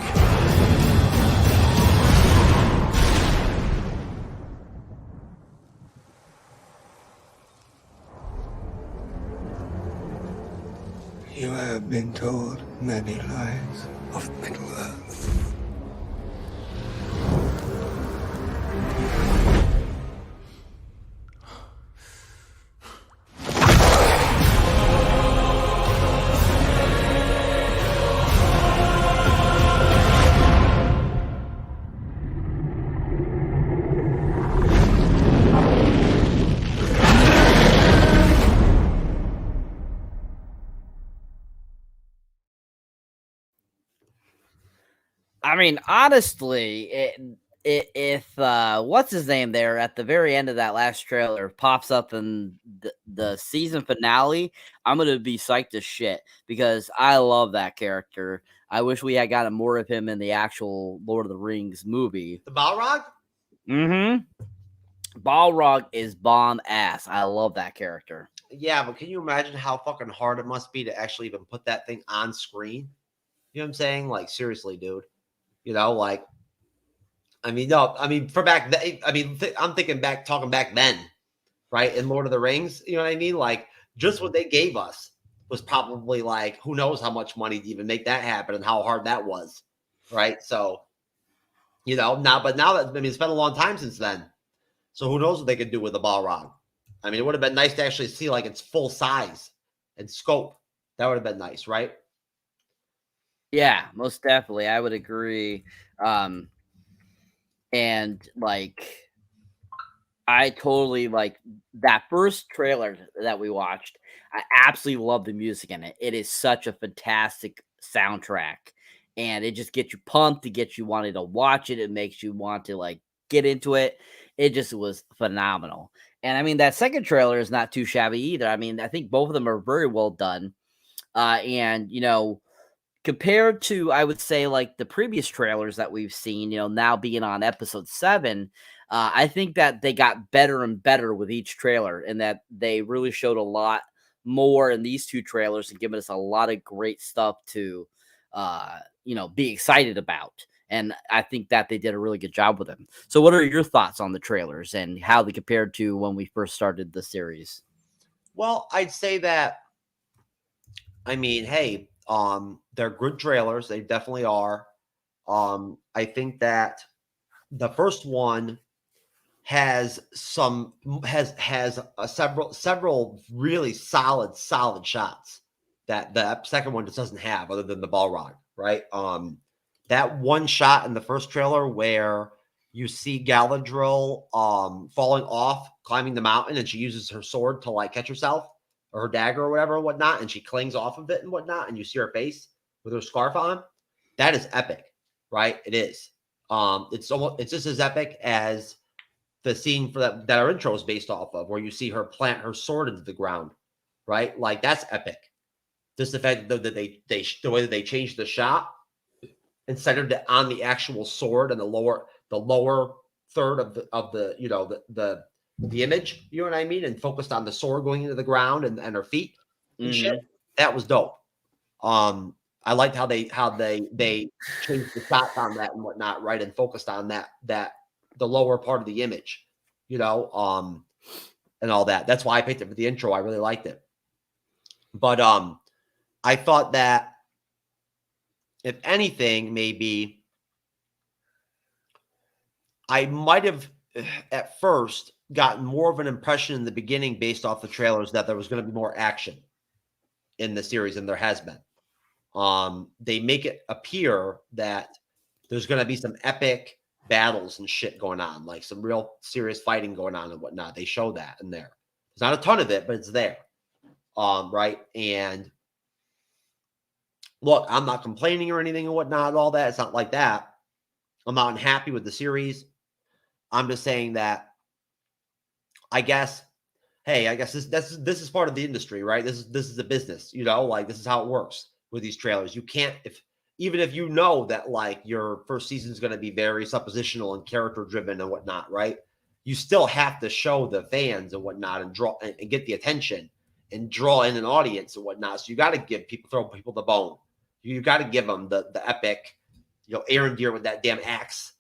You have been told many lies of Middle-earth. I mean, honestly, if what's his name there at the very end of that last trailer pops up in the season finale, I'm gonna be psyched as shit because I love that character. I wish we had gotten more of him in the actual Lord of the Rings movie. The Balrog? Balrog is bomb ass. I love that character. Yeah, but can you imagine how fucking hard it must be to actually even put that thing on screen? You know what I'm saying? Like, seriously, dude. You know, like, I mean, no, I mean, for back then, I mean, I'm thinking back, talking back then, right? In Lord of the Rings, you know what I mean? Like, just what they gave us was probably like, who knows how much money to even make that happen and how hard that was, right? So, you know, now that, I mean, it's been a long time since then. So who knows what they could do with the Balrog? I mean, it would have been nice to actually see like its full size and scope. That would have been nice, right? Yeah, most definitely. I would agree. And like, I totally like that first trailer that we watched. I absolutely love the music in it. It is such a fantastic soundtrack, and it just gets you pumped to get you wanting to watch it. It makes you want to like get into it. It just was phenomenal. And I mean, that second trailer is not too shabby either. I mean, I think both of them are very well done. And you know, compared to, I would say, like the previous trailers that we've seen, you know, now being on episode 7, I think that they got better and better with each trailer, and that they really showed a lot more in these two trailers and given us a lot of great stuff to, you know, be excited about. And I think that they did a really good job with them. So what are your thoughts on the trailers and how they compared to when we first started the series? Well, I'd say that, I mean, hey, they're good trailers. They definitely are. I think that the first one has several really solid shots that the second one just doesn't have, other than the Balrog, right? That one shot in the first trailer where you see Galadriel falling off, climbing the mountain, and she uses her sword to like catch herself, or her dagger or whatever and whatnot, and she clings off of it and whatnot, and you see her face with her scarf on. That is epic, right? It is. It's just as epic as the scene for that our intro is based off of, where you see her plant her sword into the ground, right? Like, that's epic. Just the fact that the way that they changed the shot and centered it on the actual sword and the lower third of the image, you know what I mean, and focused on the sword going into the ground and her feet and shit. That was dope. I liked how they changed the shots on that and whatnot, right, and focused on that the lower part of the image, and all that. That's why I picked it for the intro. I really liked it. But I thought that, if anything, maybe I might have at first gotten more of an impression in the beginning based off the trailers that there was going to be more action in the series than there has been. They make it appear that there's going to be some epic battles and shit going on, like some real serious fighting going on and whatnot. They show that in there. There's not a ton of it, but it's there. Right. And look, I'm not complaining or anything and whatnot, all that. It's not like that. I'm not unhappy with the series. I'm just saying that, I guess this is part of the industry, right? This is a business, like, this is how it works with these trailers. You can't, even if you know that like your first season is going to be very suppositional and character driven and whatnot, right? You still have to show the fans and whatnot and draw and get the attention and draw in an audience and whatnot. So you got to throw people the bone. You got to give them the epic, Elrond with that damn axe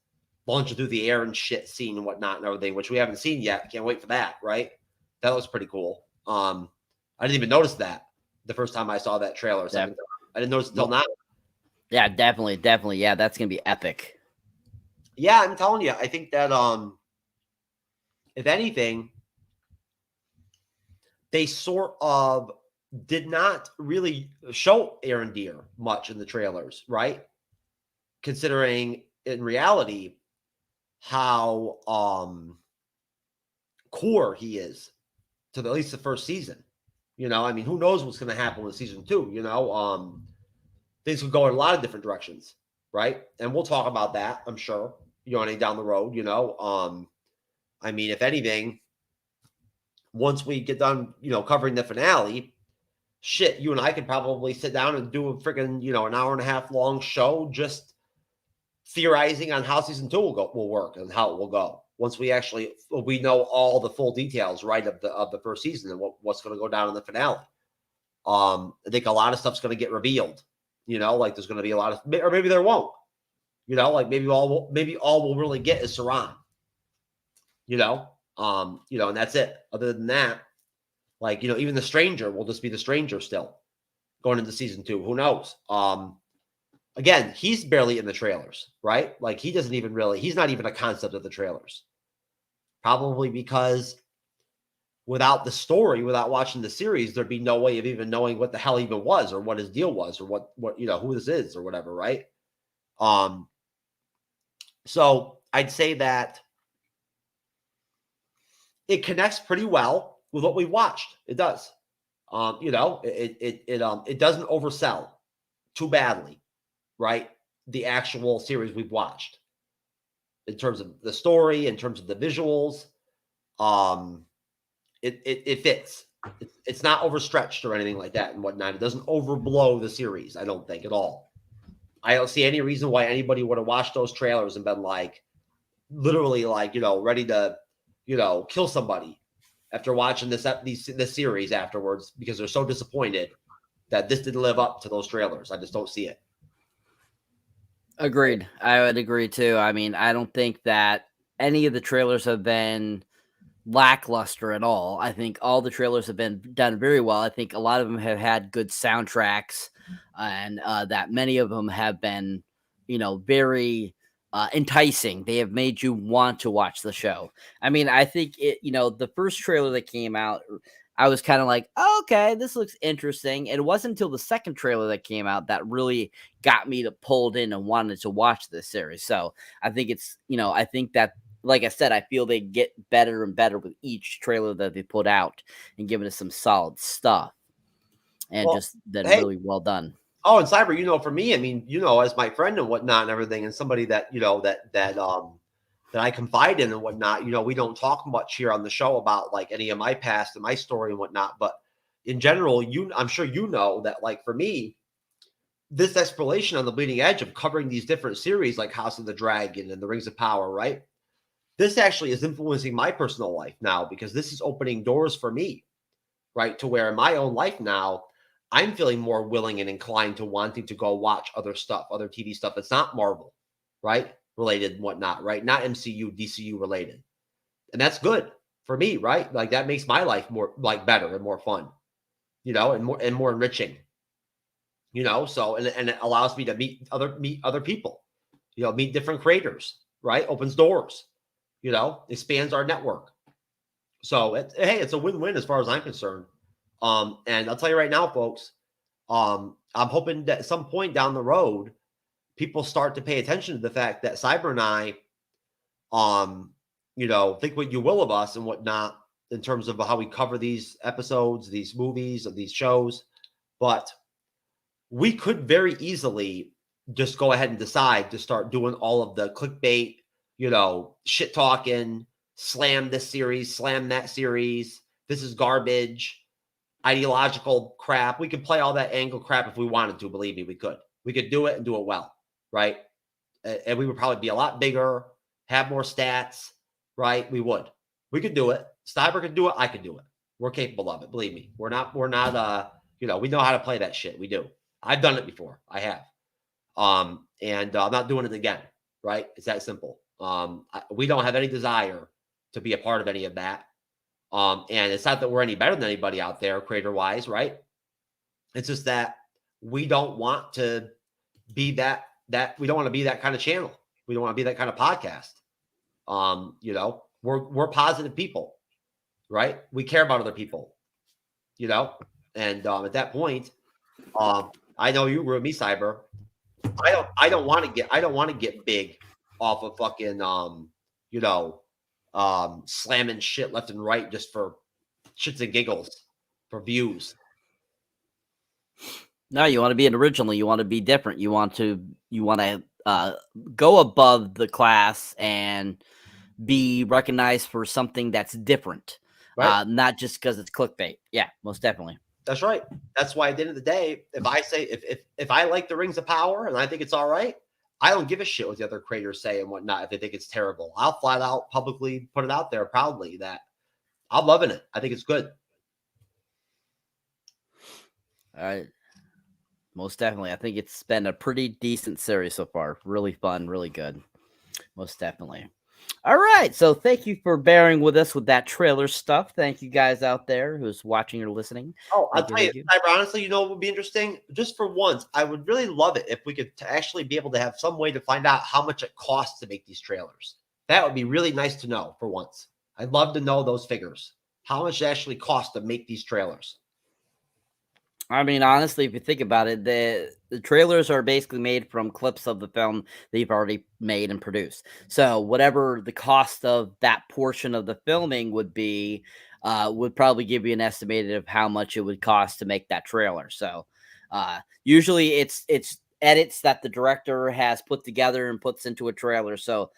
launching through the air and shit scene and whatnot and everything, which we haven't seen yet. Can't wait for that, right? That was pretty cool. I didn't even notice that the first time I saw that trailer. So I didn't notice it until now. Yeah, definitely. Yeah, that's gonna be epic. Yeah, I'm telling you, I think that if anything, they sort of did not really show Elrond much in the trailers, right? Considering in reality how core he is to at least the first season. I mean, who knows what's going to happen with season 2? Things could go in a lot of different directions, right? And we'll talk about that, I'm sure, down the road. I mean, if anything, once we get done, covering the finale, shit, you and I could probably sit down and do a freaking, an hour and a half long show just theorizing on how season 2 will work and how it will go. Once we know all the full details, right, of the first season and what's going to go down in the finale. I think a lot of stuff's going to get revealed. Like there's going to be a lot of, or maybe there won't. Like maybe all we'll really get is Sauron. And that's it. Other than that, like, even the Stranger will just be the Stranger still going into season 2. Who knows? Again, he's barely in the trailers, right? Like he's not even a concept of the trailers. Probably because without the story, without watching the series, there'd be no way of even knowing what the hell he even was or what his deal was or what who this is or whatever, right? So I'd say that it connects pretty well with what we watched. It does. It doesn't oversell too badly, right? The actual series we've watched in terms of the story, in terms of the visuals. It fits. It's not overstretched or anything like that and whatnot. It doesn't overblow the series, I don't think, at all. I don't see any reason why anybody would have watched those trailers and been like, literally like, ready to, kill somebody after watching this series afterwards because they're so disappointed that this didn't live up to those trailers. I just don't see it. Agreed. I would agree too. I mean, I don't think that any of the trailers have been lackluster at all. I think all the trailers have been done very well. I think a lot of them have had good soundtracks, and that many of them have been, very enticing. They have made you want to watch the show. I mean, I think the first trailer that came out, I was kind of like, oh, okay, this looks interesting. It wasn't until the second trailer that came out that really got me to pulled in and wanted to watch this series. So I think I think that, like I said, I feel they get better and better with each trailer that they put out and giving us some solid stuff and Well, just then hey, really well done. Oh, and Cyber, for me, I mean, as my friend and whatnot and everything, and somebody that that I confide in and whatnot, we don't talk much here on the show about like any of my past and my story and whatnot. But in general, I'm sure that like for me, this exploration on the bleeding edge of covering these different series like House of the Dragon and the Rings of Power, right? This actually is influencing my personal life now because this is opening doors for me, right? To where in my own life now, I'm feeling more willing and inclined to wanting to go watch other stuff, other TV stuff that's not Marvel, right? Related and whatnot, right? Not MCU, DCU related. And that's good for me, right? Like that makes my life more like better and more fun, and more enriching. So and it allows me to meet other people, meet different creators, right? Opens doors, expands our network. So hey, it's a win-win as far as I'm concerned. And I'll tell you right now, folks, I'm hoping that at some point down the road, people start to pay attention to the fact that Cyber and I, think what you will of us and whatnot in terms of how we cover these episodes, these movies, of these shows. But we could very easily just go ahead and decide to start doing all of the clickbait, shit talking, slam this series, slam that series. This is garbage. Ideological crap. We could play all that angle crap if we wanted to. Believe me, we could. We could do it and do it well, right? And we would probably be a lot bigger, have more stats, right? We would. We could do it. Cyber could do it. I could do it. We're capable of it. Believe me. We're not. We know how to play that shit. We do. I've done it before. I have. And I'm not doing it again, right? It's that simple. We don't have any desire to be a part of any of that. And it's not that we're any better than anybody out there, creator-wise, right? It's just that we don't want to be that we don't want to be that kind of channel. We don't want to be that kind of podcast. We're positive people, right? We care about other people, and at that point, I know you agree with me, Cyber. I don't want to get big off of fucking slamming shit left and right just for shits and giggles, for views. No, you want to be an original. You want to be different. You want to go above the class and be recognized for something that's different, right? Not just because it's clickbait. Yeah, most definitely. That's right. That's why at the end of the day, if I say if I like the Rings of Power and I think it's all right, I don't give a shit what the other creators say and whatnot if they think it's terrible. I'll flat out publicly put it out there proudly that I'm loving it. I think it's good. All right. Most definitely. I think it's been a pretty decent series so far. Really fun, really good. Most definitely. All right. So thank you for bearing with us with that trailer stuff. Thank you guys out there who's watching or listening. Oh, I'll tell you, Cyber, honestly, what would be interesting? Just for once, I would really love it if we could actually be able to have some way to find out how much it costs to make these trailers. That would be really nice to know for once. I'd love to know those figures. How much it actually costs to make these trailers. I mean, honestly, if you think about it, the trailers are basically made from clips of the film they've already made and produced. So whatever the cost of that portion of the filming would be, would probably give you an estimated of how much it would cost to make that trailer. So usually it's edits that the director has put together and puts into a trailer. So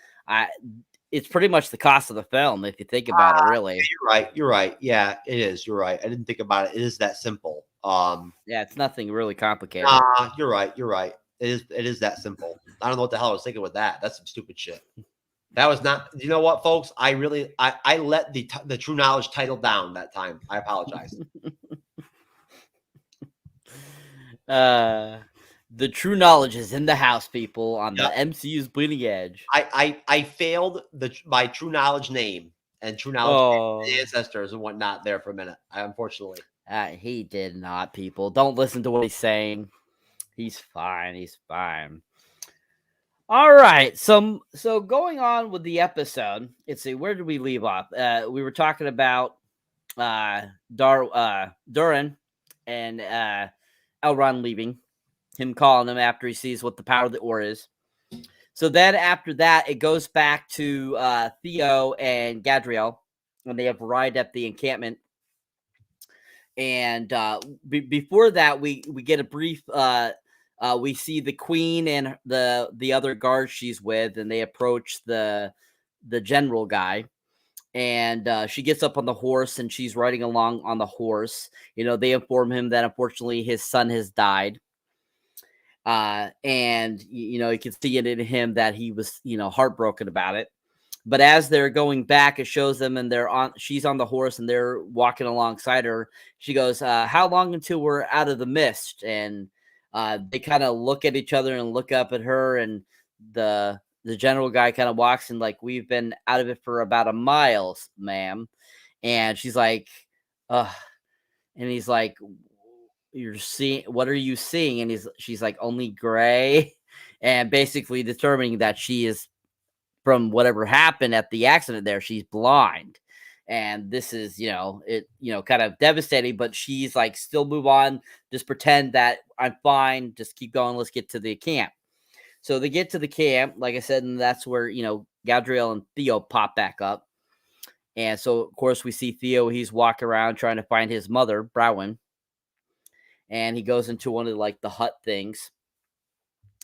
it's pretty much the cost of the film if you think about it, really. You're right. Yeah, it is. You're right. I didn't think about it. It is that simple. Yeah, it's nothing really complicated. You're right. It is that simple. I don't know what the hell I was thinking with that. That's some stupid shit. That was not, you know what, folks? I let the True Knowledge title down that time. I apologize. The true knowledge is in the house, people, on Yep. the MCU's bleeding edge. I failed my true knowledge name and true knowledge ancestors and whatnot there for a minute. Unfortunately. He did not, people. Don't listen to what he's saying. He's fine. He's fine. All right. So going on with the episode, let's see, where did we leave off? We were talking about Durin and Elrond leaving, him calling him after he sees what the power of the ore is. So then after that, it goes back to Theo and Galadriel when they have arrived at the encampment. And before that, we get a brief. We see the queen and the other guards she's with, and they approach the general guy. And she gets up on the horse, and she's riding along on the horse. They inform him that unfortunately his son has died. And you can see it in him that he was, heartbroken about it. But as they're going back, it shows them, and she's on the horse, and they're walking alongside her. She goes, "How long until we're out of the mist?" And they kind of look at each other and look up at her, and the general guy kind of walks in like, "We've been out of it for about a mile, ma'am." And she's like, "Ugh," and he's like, "You're seeing? What are you seeing?" And she's like, "Only gray," and basically determining that she is, from whatever happened at the accident there, she's blind. And this is, kind of devastating, but she's like, still move on, just pretend that I'm fine, just keep going, let's get to the camp. So they get to the camp, like I said, and that's where, Galadriel and Theo pop back up. And so, of course, we see Theo, he's walking around trying to find his mother, Browin. And he goes into one of like the hut things.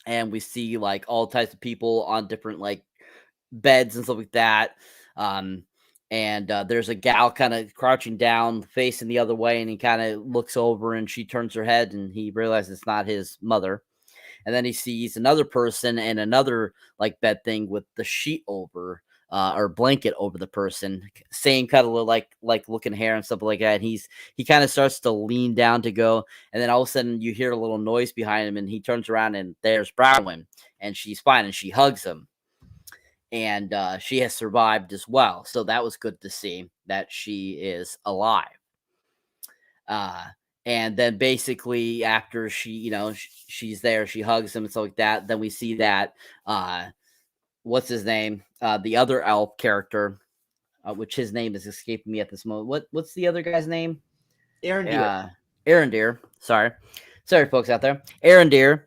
And we see like all types of people on different like beds and stuff like that. And there's a gal kind of crouching down, facing the other way, and he kind of looks over, and she turns her head, and he realizes it's not his mother. And then he sees another person and another like bed thing with the sheet over or blanket over the person, same kind of like looking hair and stuff like that. And he kind of starts to lean down to go, and then all of a sudden you hear a little noise behind him, and he turns around, and there's Browin, and she's fine, and she hugs him. And she has survived as well. So that was good to see that she is alive. And then basically after she, she's there, she hugs him and stuff like that. Then we see that, what's his name? The other elf character, which his name is escaping me at this moment. What's the other guy's name? Arondir. Sorry, folks out there. Arondir.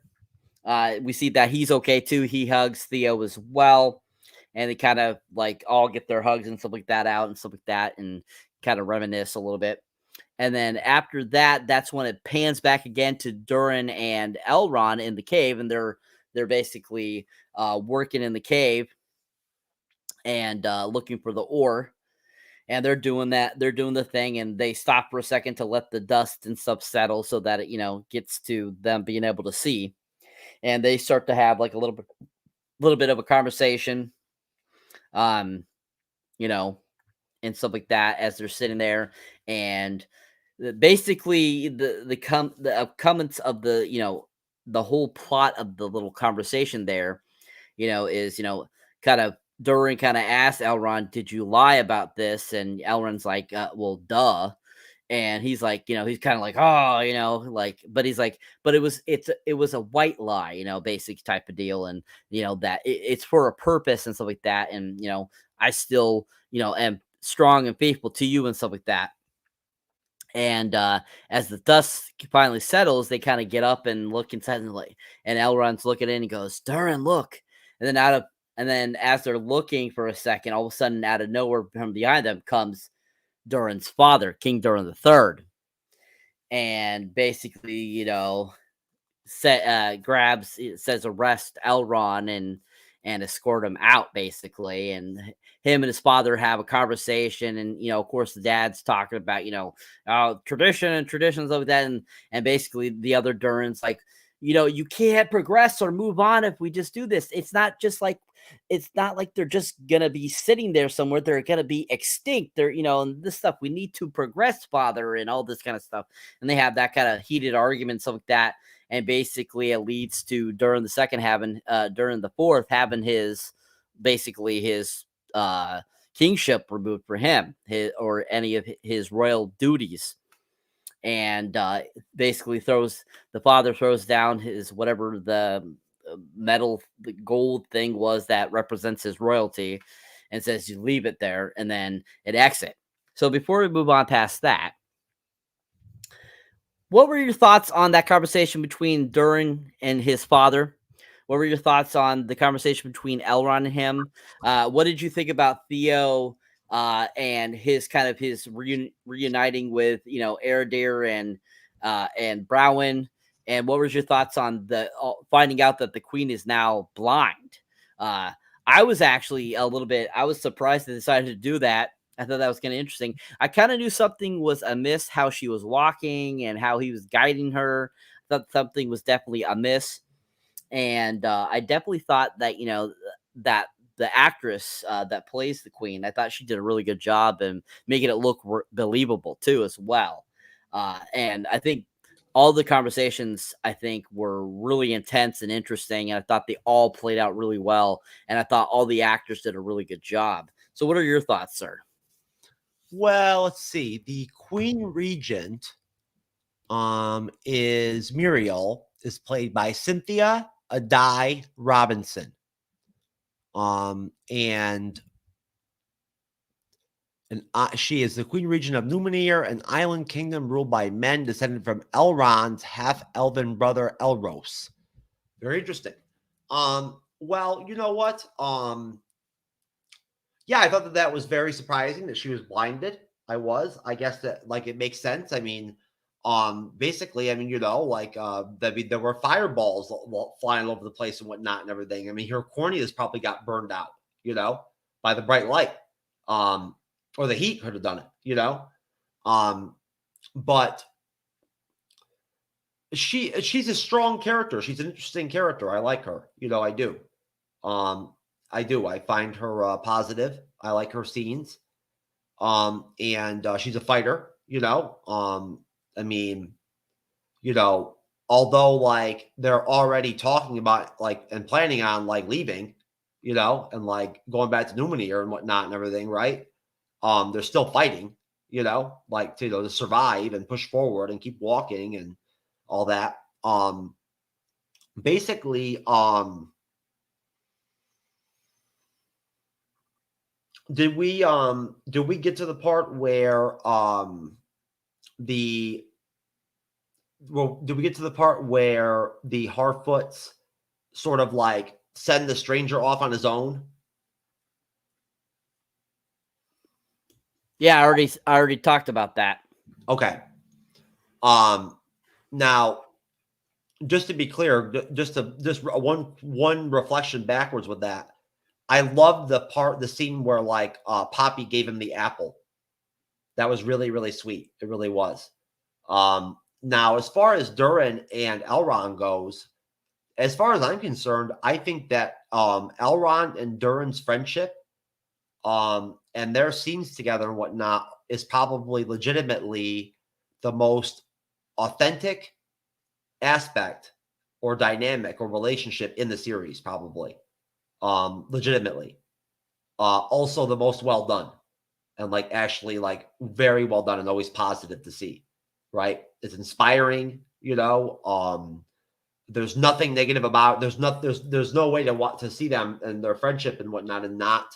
We see that he's okay too. He hugs Theo as well. And they kind of like all get their hugs and stuff like that out and stuff like that, and kind of reminisce a little bit. And then after that, that's when it pans back again to Durin and Elrond in the cave, and they're basically working in the cave and looking for the ore. And they're doing that. They're doing the thing, and they stop for a second to let the dust and stuff settle so that it gets to them being able to see. And they start to have like a little bit of a conversation. And stuff like that as they're sitting there, and basically the comments of the the whole plot of the little conversation there, is kind of Durin kind of asked Elrond, "Did you lie about this?" And Elrond's like, "Well, duh." And he's like, he's kind of like, "Oh, but he's like, but it was a white lie, basic type of deal. And, that it's for a purpose and stuff like that. And, I still, am strong and faithful to you and stuff like that." And as the dust finally settles, they kind of get up and look inside, and Elrond's looking in and goes, "Durin, look." And then as they're looking for a second, all of a sudden out of nowhere from behind them comes Durin's father, King Durin III, and basically, says arrest Elrond and escort him out, basically. And him and his father have a conversation, and of course the dad's talking about tradition and traditions like that, and basically the other Durin's like, you can't progress or move on if we just do this. It's not like they're just gonna be sitting there somewhere. They're gonna be extinct. They're and this stuff. We need to progress, father, and all this kind of stuff. And they have that kind of heated argument, stuff like that. and basically it leads to during the fourth having his kingship removed for him, or any of his royal duties. And basically the father throws down his whatever the the gold thing was that represents his royalty, and says you leave it there, and then it exit. So before we move on past that, what were your thoughts on that conversation between Durin and his father? What were your thoughts on the conversation between Elrond and him? What did you think about Theo and his reuniting with Eredir and Browen? And what was your thoughts on the finding out that the queen is now blind? I was actually I was surprised they decided to do that. I thought that was kind of interesting. I kind of knew something was amiss, how she was walking and how he was guiding her. I thought something was definitely amiss. And I definitely thought that, that the actress that plays the queen, I thought she did a really good job in making it look believable too, as well. And I think all the conversations, were really intense and interesting. And I thought they all played out really well. And I thought all the actors did a really good job. So what are your thoughts, sir? Well, let's see. The Queen Regent is Muriel, is played by Cynthia Adai Robinson. And she is the Queen Regent of Numenor, an island kingdom ruled by men descended from Elrond's half-elven brother Elros. Very interesting. Well, you know what? Yeah, I thought that was very surprising that she was blinded. I guess that it makes sense. I mean, basically, I mean, there were fireballs flying over the place and whatnot and everything. I mean, her corneas probably got burned out, by the bright light. Or the heat could have done it, but she's a strong character. She's an interesting character. I like her. I do. I do. I find her positive. I like her scenes. And she's a fighter, I mean, although they're already talking about and planning on leaving, and going back to Numenor and whatnot and everything, right? They're still fighting, to survive and push forward and keep walking and all that. Basically, did we get to the part where did we get to the part where the Harfoots sort of send the stranger off on his own? Yeah, I already talked about that. Okay. Now, just to be clear, just one reflection backwards with that. I love the scene where Poppy gave him the apple. That was really, really sweet. It really was. Now, as far as Durin and Elrond goes, as far as I'm concerned, I think that Elrond and Durin's friendship and their scenes together and whatnot is probably legitimately the most authentic aspect or dynamic or relationship in the series, probably. Legitimately. Also the most well done and actually very well done and always positive to see, right? It's inspiring, there's nothing negative about it. There's no way to want to see them and their friendship and whatnot and not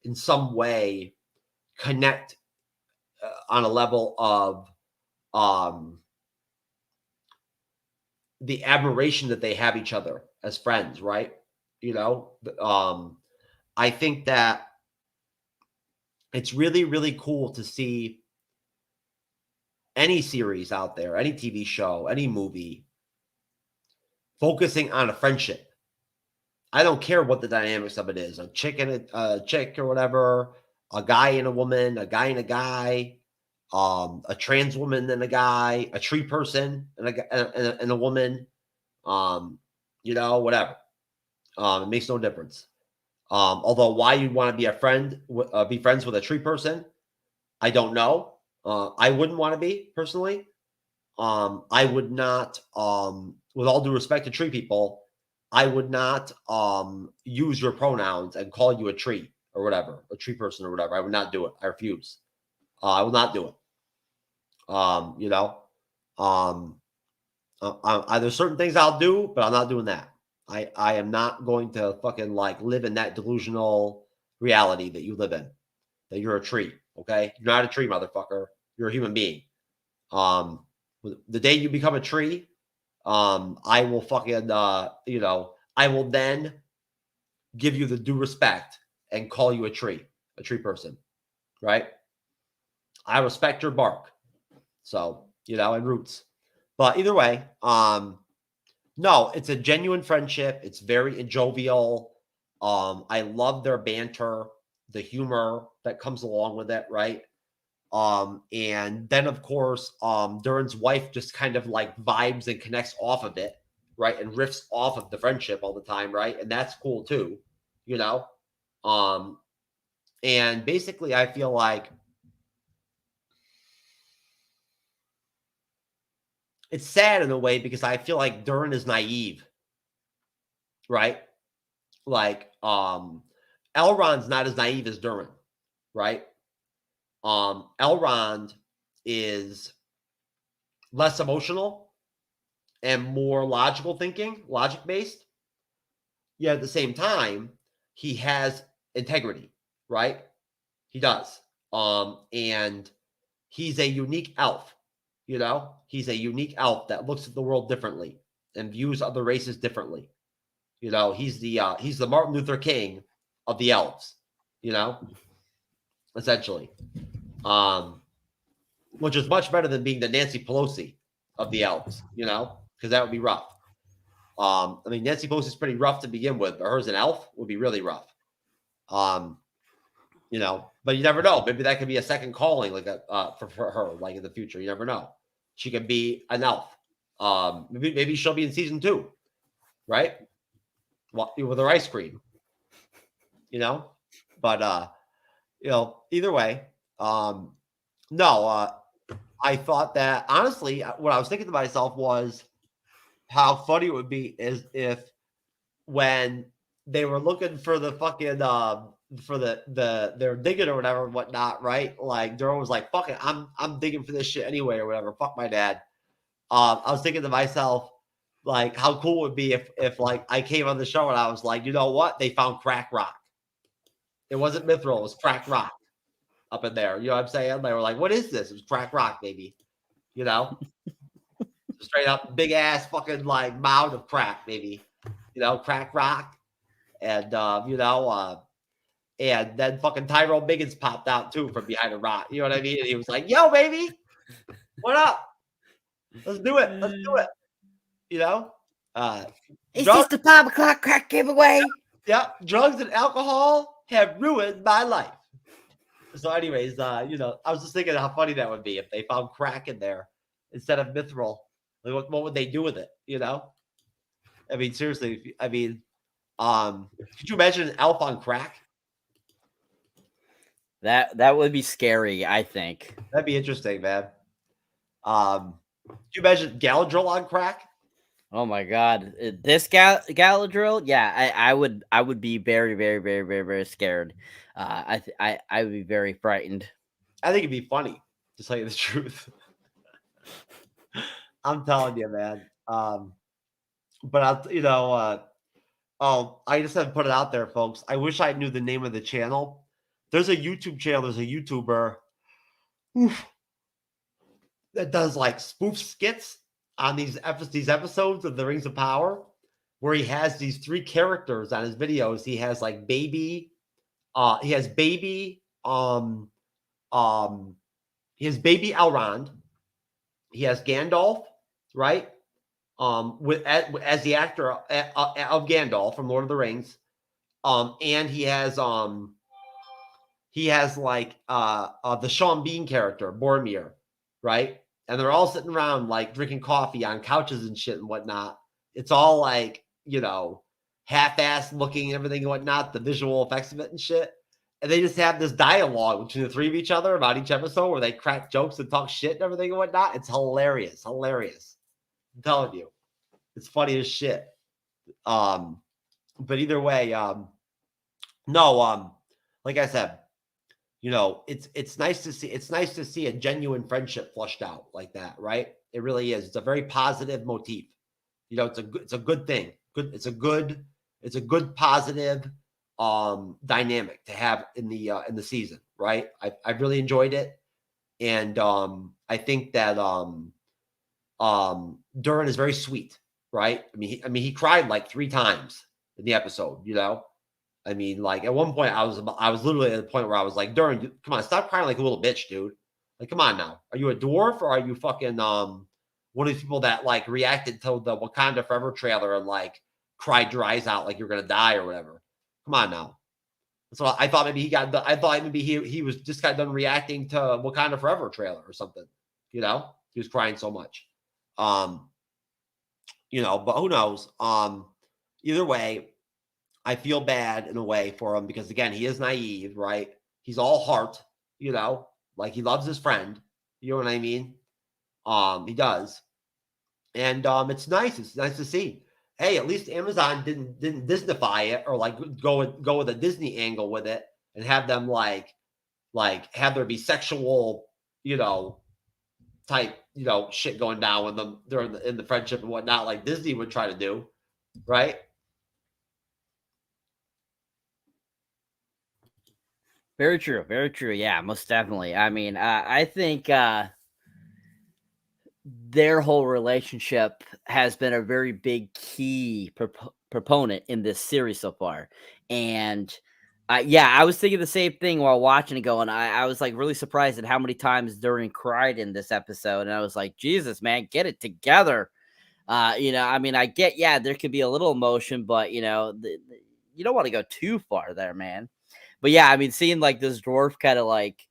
in some way connect on a level of the admiration that they have each other as friends, right? I think that it's really, really cool to see any series out there, any TV show, any movie focusing on a friendship. I don't care what the dynamics of it is, a chick and a chick or whatever, a guy and a woman, a guy and a guy, a trans woman and a guy, a tree person and a woman, whatever. It makes no difference. Although why you'd want to be be friends with a tree person, I don't know. I wouldn't want to be personally. I would not, with all due respect to tree people, I would not use your pronouns and call you a tree or whatever, a tree person or whatever. I would not do it. I refuse. I will not do it. You know, there's certain things I'll do, but I'm not doing that. I am not going to fucking like live in that delusional reality that you live in, that you're a tree. Okay. You're not a tree, motherfucker. You're a human being. The day you become a tree, I will fucking, you know, I will then give you the due respect and call you a tree person, right? I respect your bark. So, you know, and roots. But either way, no, it's a genuine friendship. It's very jovial. I love their banter, the humor that comes along with it, right? And then of course, Durin's wife just kind of like vibes and connects off of it, right? And riffs off of the friendship all the time, right? And that's cool too, you know? And basically I feel like it's sad in a way because I feel like Durin is naive, right? Like, Elrond's not as naive as Durin, right? Elrond is less emotional and more logical thinking, logic-based. Yet at the same time, he has integrity, right? He does. And he's a unique elf, you know? He's a unique elf that looks at the world differently and views other races differently. You know, he's the Martin Luther King of the elves, you know, essentially. Which is much better than being the Nancy Pelosi of the elves, you know, because that would be rough. I mean, Nancy Pelosi is pretty rough to begin with, but her as an elf would be really rough. You know, but you never know. Maybe that could be a second calling, like for her, like in the future. You never know. She could be an elf. Maybe she'll be in season 2, right? Well, with her ice cream, you know. But you know, either way, no. I thought that honestly, what I was thinking to myself was how funny it would be is if when they were looking for the fucking for their digging or whatever and whatnot, right? Like Durin was like, "Fuck it, I'm digging for this shit anyway or whatever." Fuck my dad. I was thinking to myself, like, how cool it would be if like I came on the show and I was like, you know what? They found crack rock. It wasn't mithril, it was crack rock up in there. You know what I'm saying? They were like, "What is this?" It was crack rock, baby. You know, straight up big ass fucking like mound of crack, baby. You know, crack rock, and you know, and then fucking Tyrone Biggins popped out too from behind a rock. You know what I mean? And he was like, "Yo, baby, what up? Let's do it. Let's do it." You know, Is this the 5 o'clock crack giveaway? Yep, drugs and alcohol have ruined my life. So, anyways, you know, I was just thinking how funny that would be if they found crack in there instead of mithril. Like, what would they do with it? You know, I mean, seriously. I mean, could you imagine an elf on crack? That would be scary, I think. That'd be interesting, man. Could you imagine Galadriel on crack? Oh my god, this Galadriel, yeah, I would be very, very, very, very, very scared. I would be very frightened. I think it'd be funny, to tell you the truth. I'm telling you, man. But I'll, you know, I just have to put it out there, folks. I wish I knew the name of the channel. There's a YouTube channel. There's a YouTuber that does like spoof skits on these episodes of the Rings of Power, where he has these 3 characters on his videos. He has like baby, he has baby Elrond, he has Gandalf, right? As the actor of Gandalf from Lord of the Rings, and he has like the Sean Bean character Boromir, right? And they're all sitting around like drinking coffee on couches and shit and whatnot. It's all like, you know, half-assed looking and everything and whatnot, the visual effects of it and shit. And they just have this dialogue between the three of each other about each episode where they crack jokes and talk shit and everything and whatnot. It's hilarious. Hilarious. I'm telling you. It's funny as shit. But either way, like I said, it's nice to see a genuine friendship flushed out like that, right? It really is. It's a very positive motif. It's a good thing. It's a good positive dynamic to have in the season, right? I really enjoyed it, and I think that Durin is very sweet, right? I mean he cried like 3 times in the episode, I mean, like at one point I was literally at the point where I was like, Durin, come on, stop crying like a little bitch, dude. Like, come on now. Are you a dwarf or are you fucking one of these people that like reacted to the Wakanda Forever trailer and like cried your eyes out like you're gonna die or whatever? Come on now. So I thought maybe he was just got done reacting to Wakanda Forever trailer or something. He was crying so much. But who knows? Either way, I feel bad in a way for him because again, he is naive, right? He's all heart, like he loves his friend. You know what I mean? He does. And it's nice. It's nice to see. Hey, at least Amazon didn't Disneyfy it or like go with a Disney angle with it and have them like have there be sexual, type, shit going down with them during in the friendship and whatnot, like Disney would try to do, right? Very true. Very true. Yeah, most definitely. I mean, I think their whole relationship has been a very big key proponent in this series so far. And I was thinking the same thing while watching it going. I was like really surprised at how many times Durin cried in this episode. And I was like, Jesus, man, get it together. I mean, I get, there could be a little emotion, but, you don't want to go too far there, man. But yeah, I mean, seeing like this dwarf kind of like,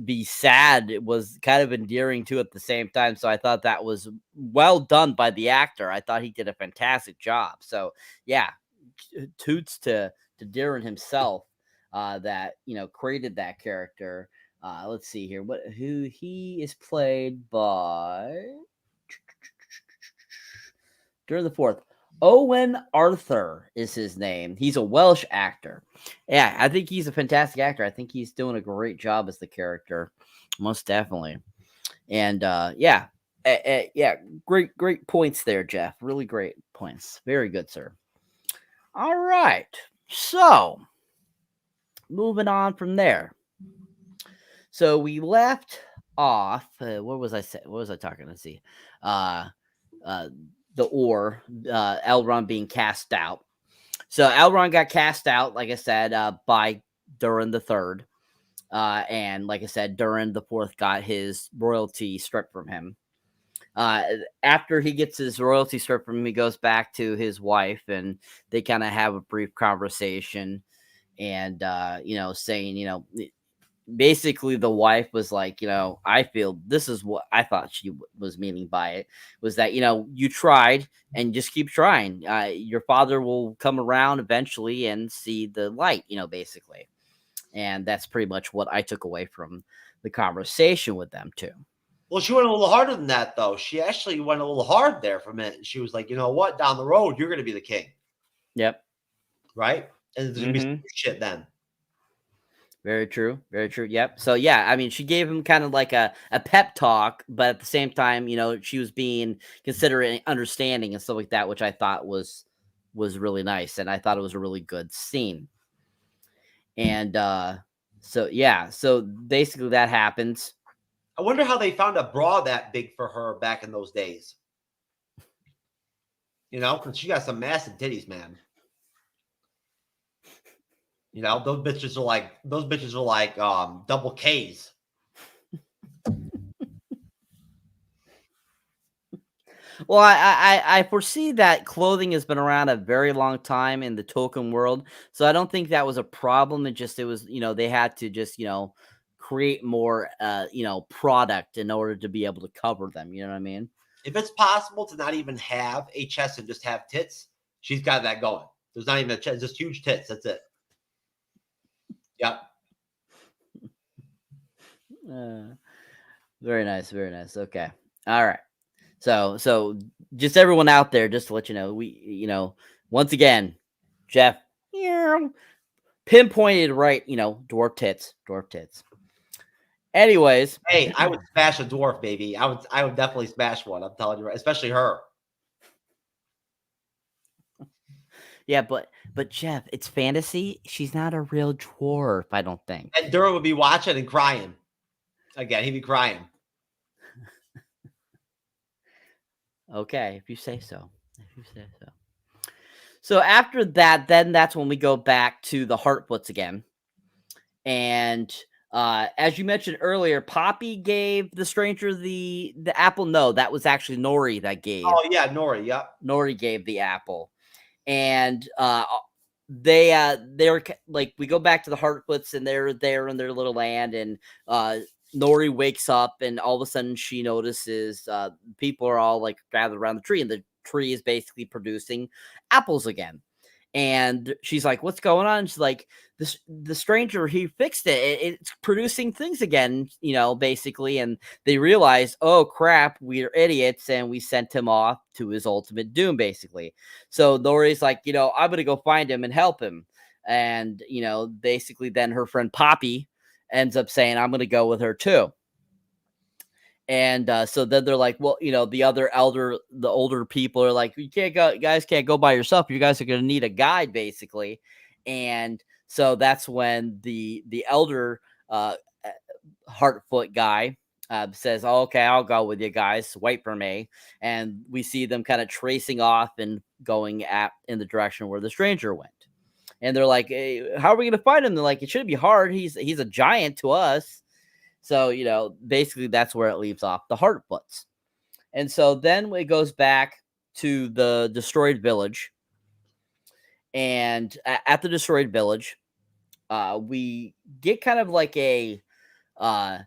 be sad, it was kind of endearing too at the same time. So I thought that was well done by the actor. I thought he did a fantastic job. So yeah, toots to Durin himself that created that character. Let's see here, who he is played by Durin the Fourth. Owen Arthur is his name. He's a Welsh actor. Yeah, I think he's a fantastic actor. I think he's doing a great job as the character, most definitely. And great points there, Jeff. Really great points. Very good, sir. All right, so moving on from there. So we left off. What was I saying? What was I talking? Let's see. The Elrond being cast out. So Elrond got cast out, like I said, by Durin the Third. And like I said, Durin the Fourth got his royalty stripped from him. After he gets his royalty stripped from him, he goes back to his wife and they kind of have a brief conversation and, saying, basically the wife was like, I feel this is what I thought she was meaning by it was that, you tried and just keep trying. Your father will come around eventually and see the light, basically. And that's pretty much what I took away from the conversation with them too. Well, she went a little harder than that though. She actually went a little hard there for a minute. She was like, you know what, down the road, you're going to be the king. Yep. Right. And there's going to be some shit then. Very true. Very true. Yep. So yeah, I mean, she gave him kind of like a pep talk, but at the same time, she was being considerate, understanding, and stuff like that, which I thought was really nice, and I thought it was a really good scene. And so basically that happens. I wonder how they found a bra that big for her back in those days. Because she got some massive titties, man. Those bitches are like double K's. Well, I foresee that clothing has been around a very long time in the Tolkien world, so I don't think that was a problem. It was they had to just create more product in order to be able to cover them. You know what I mean? If it's possible to not even have a chest and just have tits, she's got that going. There's not even a chest, just huge tits. That's it. Yep. Very nice, very nice. Okay. All right. So just everyone out there, just to let you know, once again, Jeff, pinpointed right, dwarf tits. Anyways, Hey, I would smash a dwarf, baby. I would definitely smash one. I'm telling you, especially her. yeah, but Jeff, it's fantasy. She's not a real dwarf, I don't think. And Durham would be watching and crying. Again, he'd be crying. Okay, if you say so. So after that, then that's when we go back to the Heartfoots again. And as you mentioned earlier, Poppy gave the stranger the apple. No, that was actually Nori that gave. Oh yeah, Nori. Yep. Nori gave the apple, and they're like, we go back to the Heartfoots, and they're there in their little land, and Nori wakes up, and all of a sudden she notices people are all like gathered around the tree, and the tree is basically producing apples again. And she's like, "What's going on?" She's like, "The stranger, he fixed it. It's producing things again, basically." And they realize, "Oh crap, we're idiots, and we sent him off to his ultimate doom, basically." So Nori's like, "I'm gonna go find him and help him." And basically, then her friend Poppy ends up saying, "I'm gonna go with her too." And so then they're like, well, the older people are like, you guys can't go by yourself. You guys are going to need a guide, basically. And so that's when the elder Heartfoot guy says, oh, okay, I'll go with you guys. Wait for me. And we see them kind of tracing off and going in the direction where the stranger went. And they're like, hey, how are we going to find him? They're like, it shouldn't be hard. He's a giant to us. So, basically that's where it leaves off the Heartfoots. And so then it goes back to the destroyed village. And at the destroyed village, we get kind of like all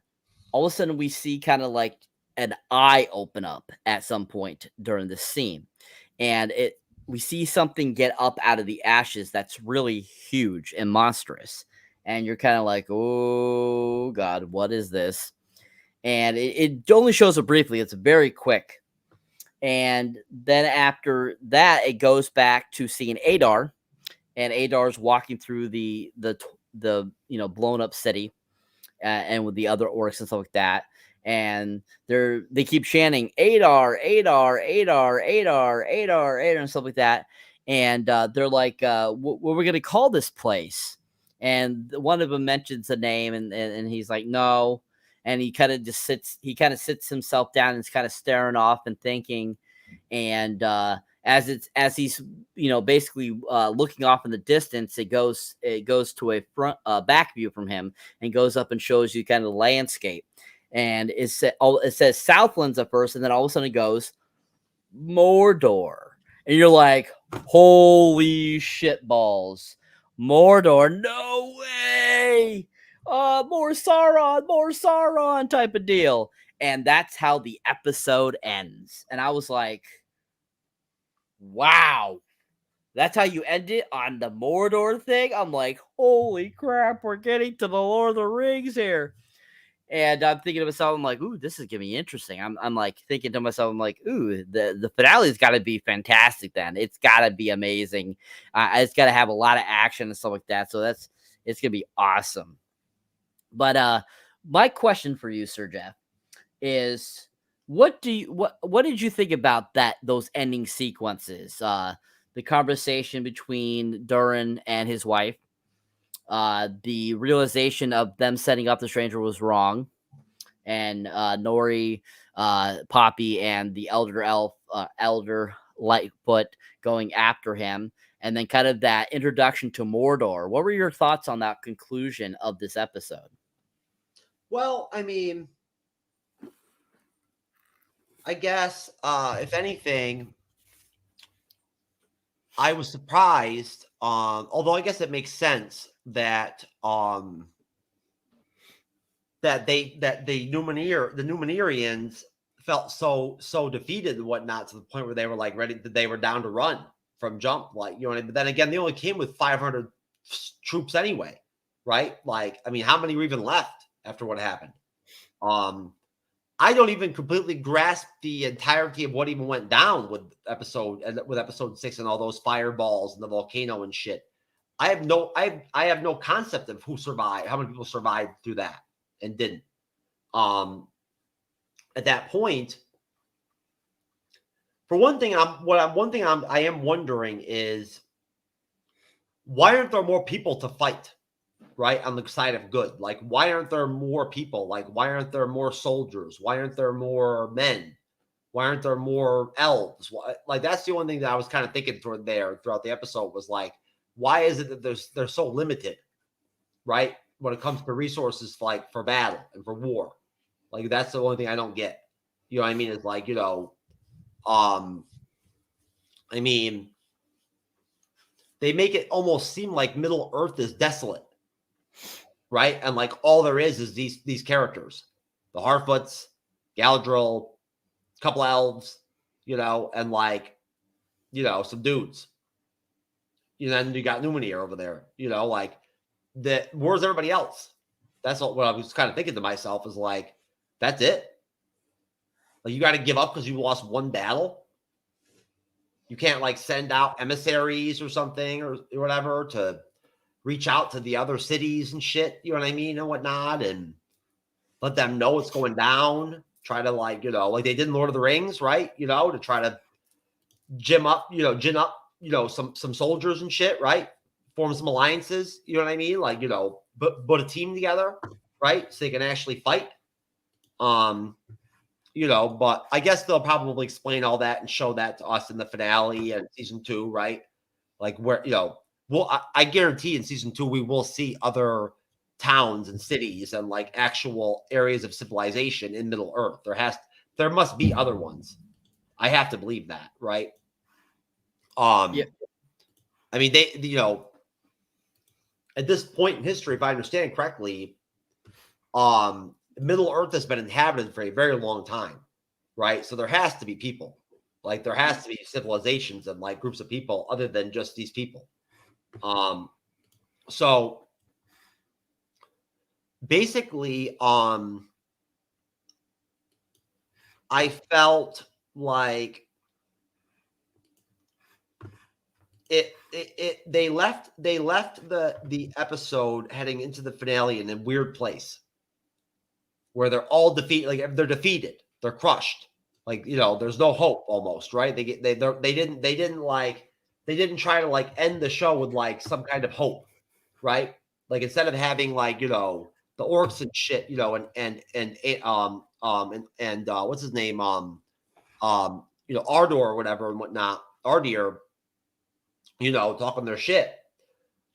of a sudden we see kind of like an eye open up at some point during the scene. And we see something get up out of the ashes that's really huge and monstrous. And you're kind of like, oh, God, what is this? And it only shows up briefly. It's very quick. And then after that, it goes back to seeing Adar. And Adar's walking through the blown up city and with the other orcs and stuff like that. And they keep chanting, Adar, Adar, Adar, Adar, Adar, Adar, and stuff like that. And they're like, what are we going to call this place? And one of them mentions the name, and he's like, no. And he kind of just sits himself down and is kind of staring off and thinking. And as he's basically looking off in the distance, it goes to a back view from him and goes up and shows you kind of the landscape. And it says Southlands at first, and then all of a sudden it goes Mordor, and you're like, holy shit balls. Mordor, no way! More Sauron type of deal. And that's how the episode ends. And I was like, wow. That's how you end it on the Mordor thing? I'm like, holy crap, we're getting to the Lord of the Rings here. And I'm thinking to myself, I'm like, ooh, this is going to be interesting. I'm like thinking to myself, I'm like, ooh, the finale's got to be fantastic then. It's got to be amazing. It's got to have a lot of action and stuff like that. So it's going to be awesome. But my question for you, Sir Jeff, is what did you think about those ending sequences? The conversation between Durin and his wife. The realization of them setting up the stranger was wrong, and Nori, Poppy, and the elder Lightfoot going after him, and then kind of that introduction to Mordor. What were your thoughts on that conclusion of this episode? Well, I mean, I guess if anything, I was surprised. Although I guess it makes sense that the Numenorians felt so defeated and whatnot, to the point where they were like they were down to run from jump, like, but then again, they only came with 500 troops anyway. right? Like, I mean, how many were even left after what happened? I don't even completely grasp the entirety of what even went down with episode 6 and all those fireballs and the volcano and shit. I have no concept of who survived, how many people survived through that and didn't. At that point, for one thing, I am wondering is, why aren't there more people to fight, right, on the side of good? Like, why aren't there more people? Like, why aren't there more soldiers? Why aren't there more men? Why aren't there more elves? Like, that's the only thing that I was kind of thinking throughout the episode was like, why is it that they're so limited, right, when it comes to resources for battle and for war? Like, that's the only thing I don't get. You know what I mean? It's like, I mean, they make it almost seem like Middle Earth is desolate, right? And like all there is these characters, the Harfoots, Galadriel, a couple elves, and like, some dudes. Then you got Numenor over there, like where's everybody else? That's what I was kind of thinking to myself is like, that's it. Like, you got to give up because you lost one battle. You can't like send out emissaries or something or whatever to reach out to the other cities and shit, you know what I mean, and whatnot, and let them know what's going down. Try to like, like they did in Lord of the Rings, right? To try to gin up, some soldiers and shit, right? Form some alliances, you know what I mean? Like, put a team together, right? So they can actually fight. But I guess they'll probably explain all that and show that to us in the finale and season 2, right? Like where, I guarantee in season 2, we will see other towns and cities and like actual areas of civilization in Middle Earth. There must be other ones. I have to believe that, right? Yeah. I mean, they, at this point in history, if I understand correctly, Middle Earth has been inhabited for a very long time, right? So there has to be people. Like, there has to be civilizations and like groups of people other than just these people. So basically, I felt like they left the episode heading into the finale in a weird place where they're all defeated. Like, they're defeated, they're crushed. Like, there's no hope almost, right? They didn't try to like end the show with like some kind of hope, right? Like, instead of having like, the orcs and shit, and what's his name? Ardor or whatever and whatnot, Ardir, talking their shit.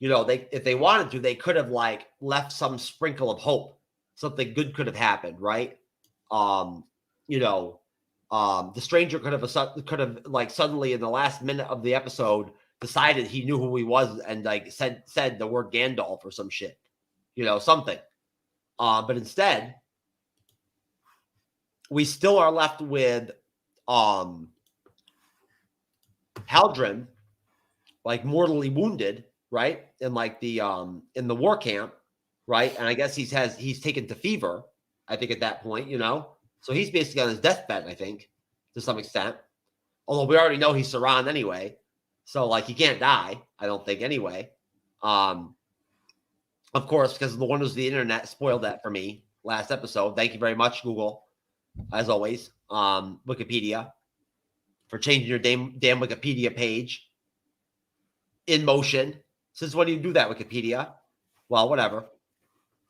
If they wanted to, they could have like left some sprinkle of hope. Something good could have happened, right? The stranger could have like suddenly in the last minute of the episode decided he knew who he was and like said the word Gandalf or some shit, something. But instead, we still are left with Haldren, like mortally wounded, right? In like the in the war camp, right? And I guess he's taken to fever, I think, at that point, So he's basically on his deathbed, I think, to some extent. Although we already know he's Sauron anyway. So like he can't die, I don't think, anyway. Of course, because the wonders of the internet spoiled that for me last episode. Thank you very much, Google, as always. Wikipedia, for changing your damn Wikipedia page in motion. Since when do you do that, Wikipedia? Well, whatever.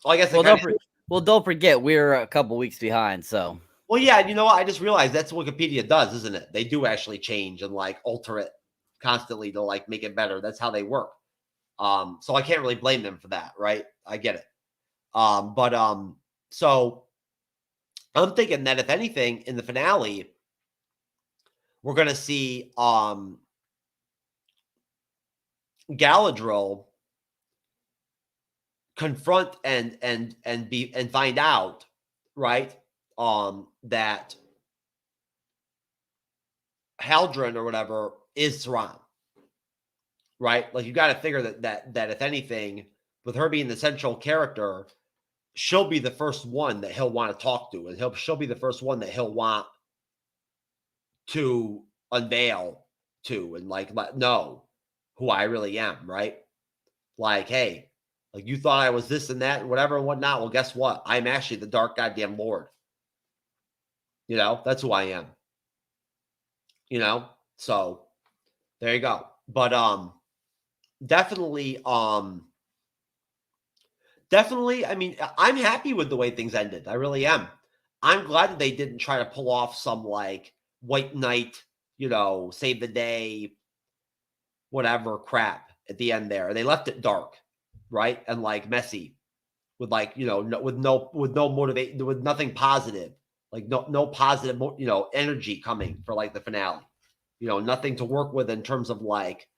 So I guess don't forget we're a couple weeks behind. So well, yeah, you know what? I just realized that's what Wikipedia does, isn't it? They do actually change and like alter it constantly to like make it better. That's how they work. So I can't really blame them for that, right? I get it. So I'm thinking that if anything in the finale, we're gonna see Galadriel confront and find out, right? That Haldren or whatever is Sauron, right? Like, you got to figure that if anything, with her being the central character, she'll be the first one that he'll want to talk to, and she'll be the first one that he'll want to unveil to and like let know who I really am, right? Like, hey, like you thought I was this and that and whatever and whatnot. Well, guess what? I'm actually the dark goddamn Lord. You know, that's who I am. You know, so there you go. But definitely, I mean, I'm happy with the way things ended. I really am. I'm glad that they didn't try to pull off some like White Knight, you know, save the day, whatever crap at the end there. They left it dark, right? And like messy with like, you know, with no motivation, with nothing positive, like no positive, you know, energy coming for like the finale, you know, nothing to work with in terms of like,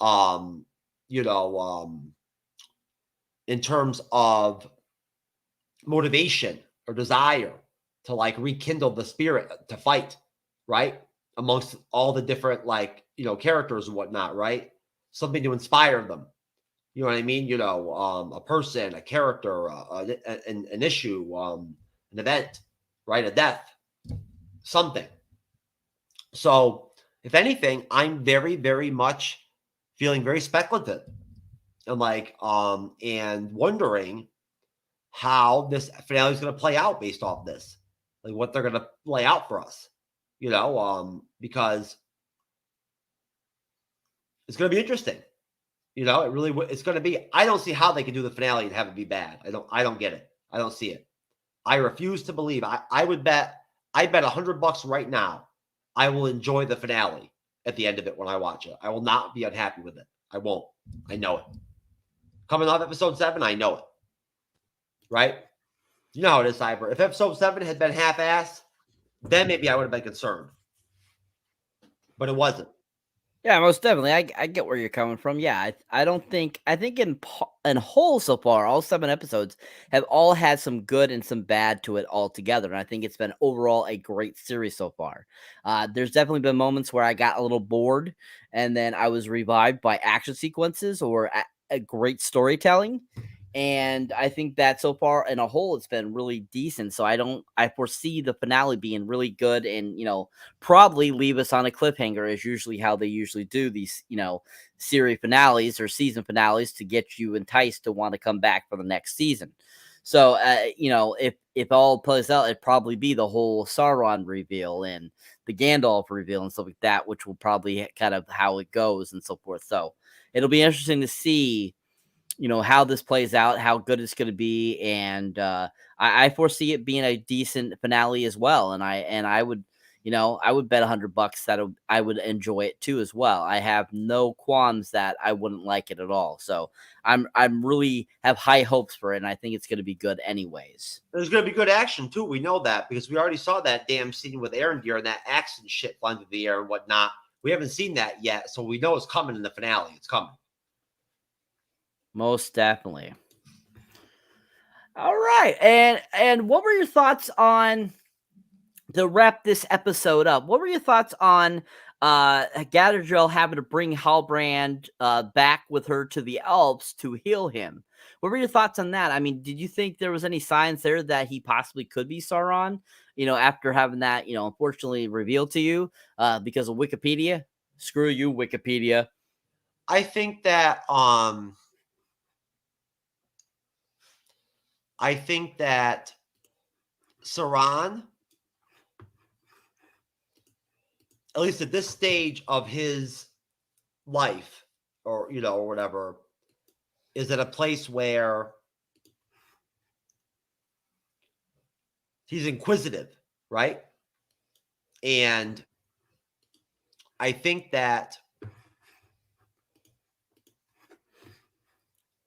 you know, in terms of motivation or desire to like rekindle the spirit to fight, right? Amongst all the different like, you know, characters and whatnot, right? Something to inspire them. You know what I mean? You know, a person, a character, an issue, an event, right? A death, something. So if anything, I'm very, very much feeling very speculative and like, and wondering how this finale is going to play out based off this, like what they're going to lay out for us, you know, because it's going to be interesting. You know, it's going to be, I don't see how they can do the finale and have it be bad. I don't get it. I don't see it. I refuse to believe. I bet $100 right now. I will enjoy the finale at the end of it when I watch it. I will not be unhappy with it. I won't. I know it. Coming off episode 7, I know it. Right? You know how it is, Cyber. If episode 7 had been half-assed, then maybe I would have been concerned. But it wasn't. Yeah, most definitely. I get where you're coming from. Yeah, I think in whole so far, all 7 episodes have all had some good and some bad to it all together. And I think it's been overall a great series so far. There's definitely been moments where I got a little bored and then I was revived by action sequences or a great storytelling. And I think that so far in a whole, it's been really decent. So I foresee the finale being really good and, you know, probably leave us on a cliffhanger is usually how they usually do these, you know, series finales or season finales to get you enticed to want to come back for the next season. So, you know, if all plays out, it'd probably be the whole Sauron reveal and the Gandalf reveal and stuff like that, which will probably kind of how it goes and so forth. So it'll be interesting to see, you know, how this plays out, how good it's going to be. And I foresee it being a decent finale as well. And I would, you know, I would bet $100 that I would enjoy it too as well. I have no qualms that I wouldn't like it at all. So I'm really have high hopes for it. And I think it's going to be good anyways. There's going to be good action too. We know that because we already saw that damn scene with Elrond and that axe and shit flying through the air and whatnot. We haven't seen that yet. So we know it's coming in the finale. It's coming. Most definitely. All right. And what were your thoughts on, to wrap this episode up, what were your thoughts on Galadriel having to bring Halbrand back with her to the Alps to heal him? What were your thoughts on that? I mean, did you think there was any signs there that he possibly could be Sauron, you know, after having that, you know, unfortunately revealed to you because of Wikipedia? Screw you, Wikipedia. I think that Sauron, at least at this stage of his life, or, you know, or whatever, is at a place where he's inquisitive, right? And I think that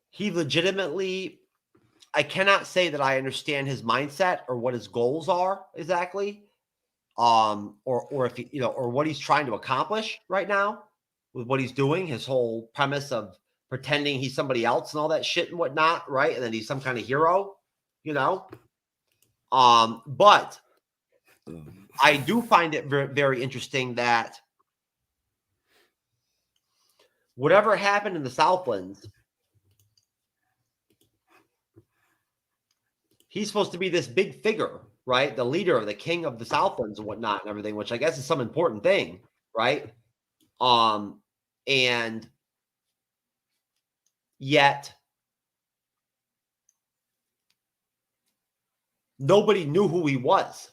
he legitimately, I cannot say that I understand his mindset or what his goals are exactly, or if he, you know, or what he's trying to accomplish right now with what he's doing. His whole premise of pretending he's somebody else and all that shit and whatnot, right? And then he's some kind of hero, you know. But I do find it very, very interesting that whatever happened in the Southlands he's supposed to be this big figure, right? The leader, the king of the Southlands and whatnot and everything, which I guess is some important thing, right? And yet nobody knew who he was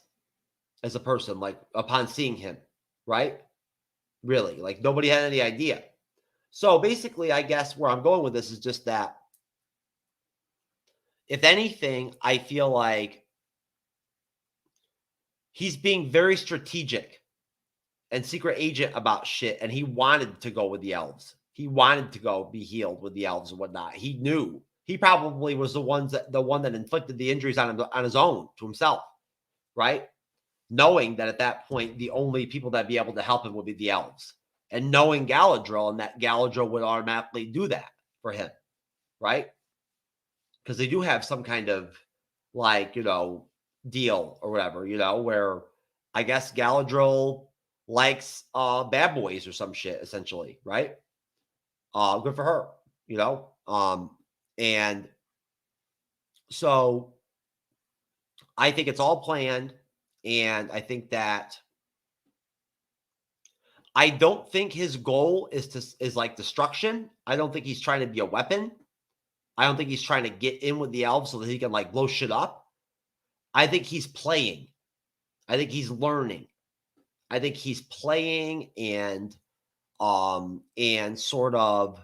as a person, like upon seeing him, right? Really, like nobody had any idea. So basically, I guess where I'm going with this is just that, if anything, I feel like he's being very strategic and secret agent about shit, and he wanted to go with the elves. He wanted to go be healed with the elves and whatnot. He knew. He probably was the one that inflicted the injuries on his own, to himself, right? Knowing that at that point, the only people that'd be able to help him would be the elves. And knowing Galadriel, and that Galadriel would automatically do that for him, right? Because they do have some kind of, like, deal or whatever, where I guess Galadriel likes bad boys or some shit, essentially, right? Good for her, and so I think it's all planned, and I think that I don't think his goal is like destruction. I don't think he's trying to be a weapon. I don't think he's trying to get in with the elves so that he can like blow shit up. I think he's playing. I think he's learning. I think he's playing and sort of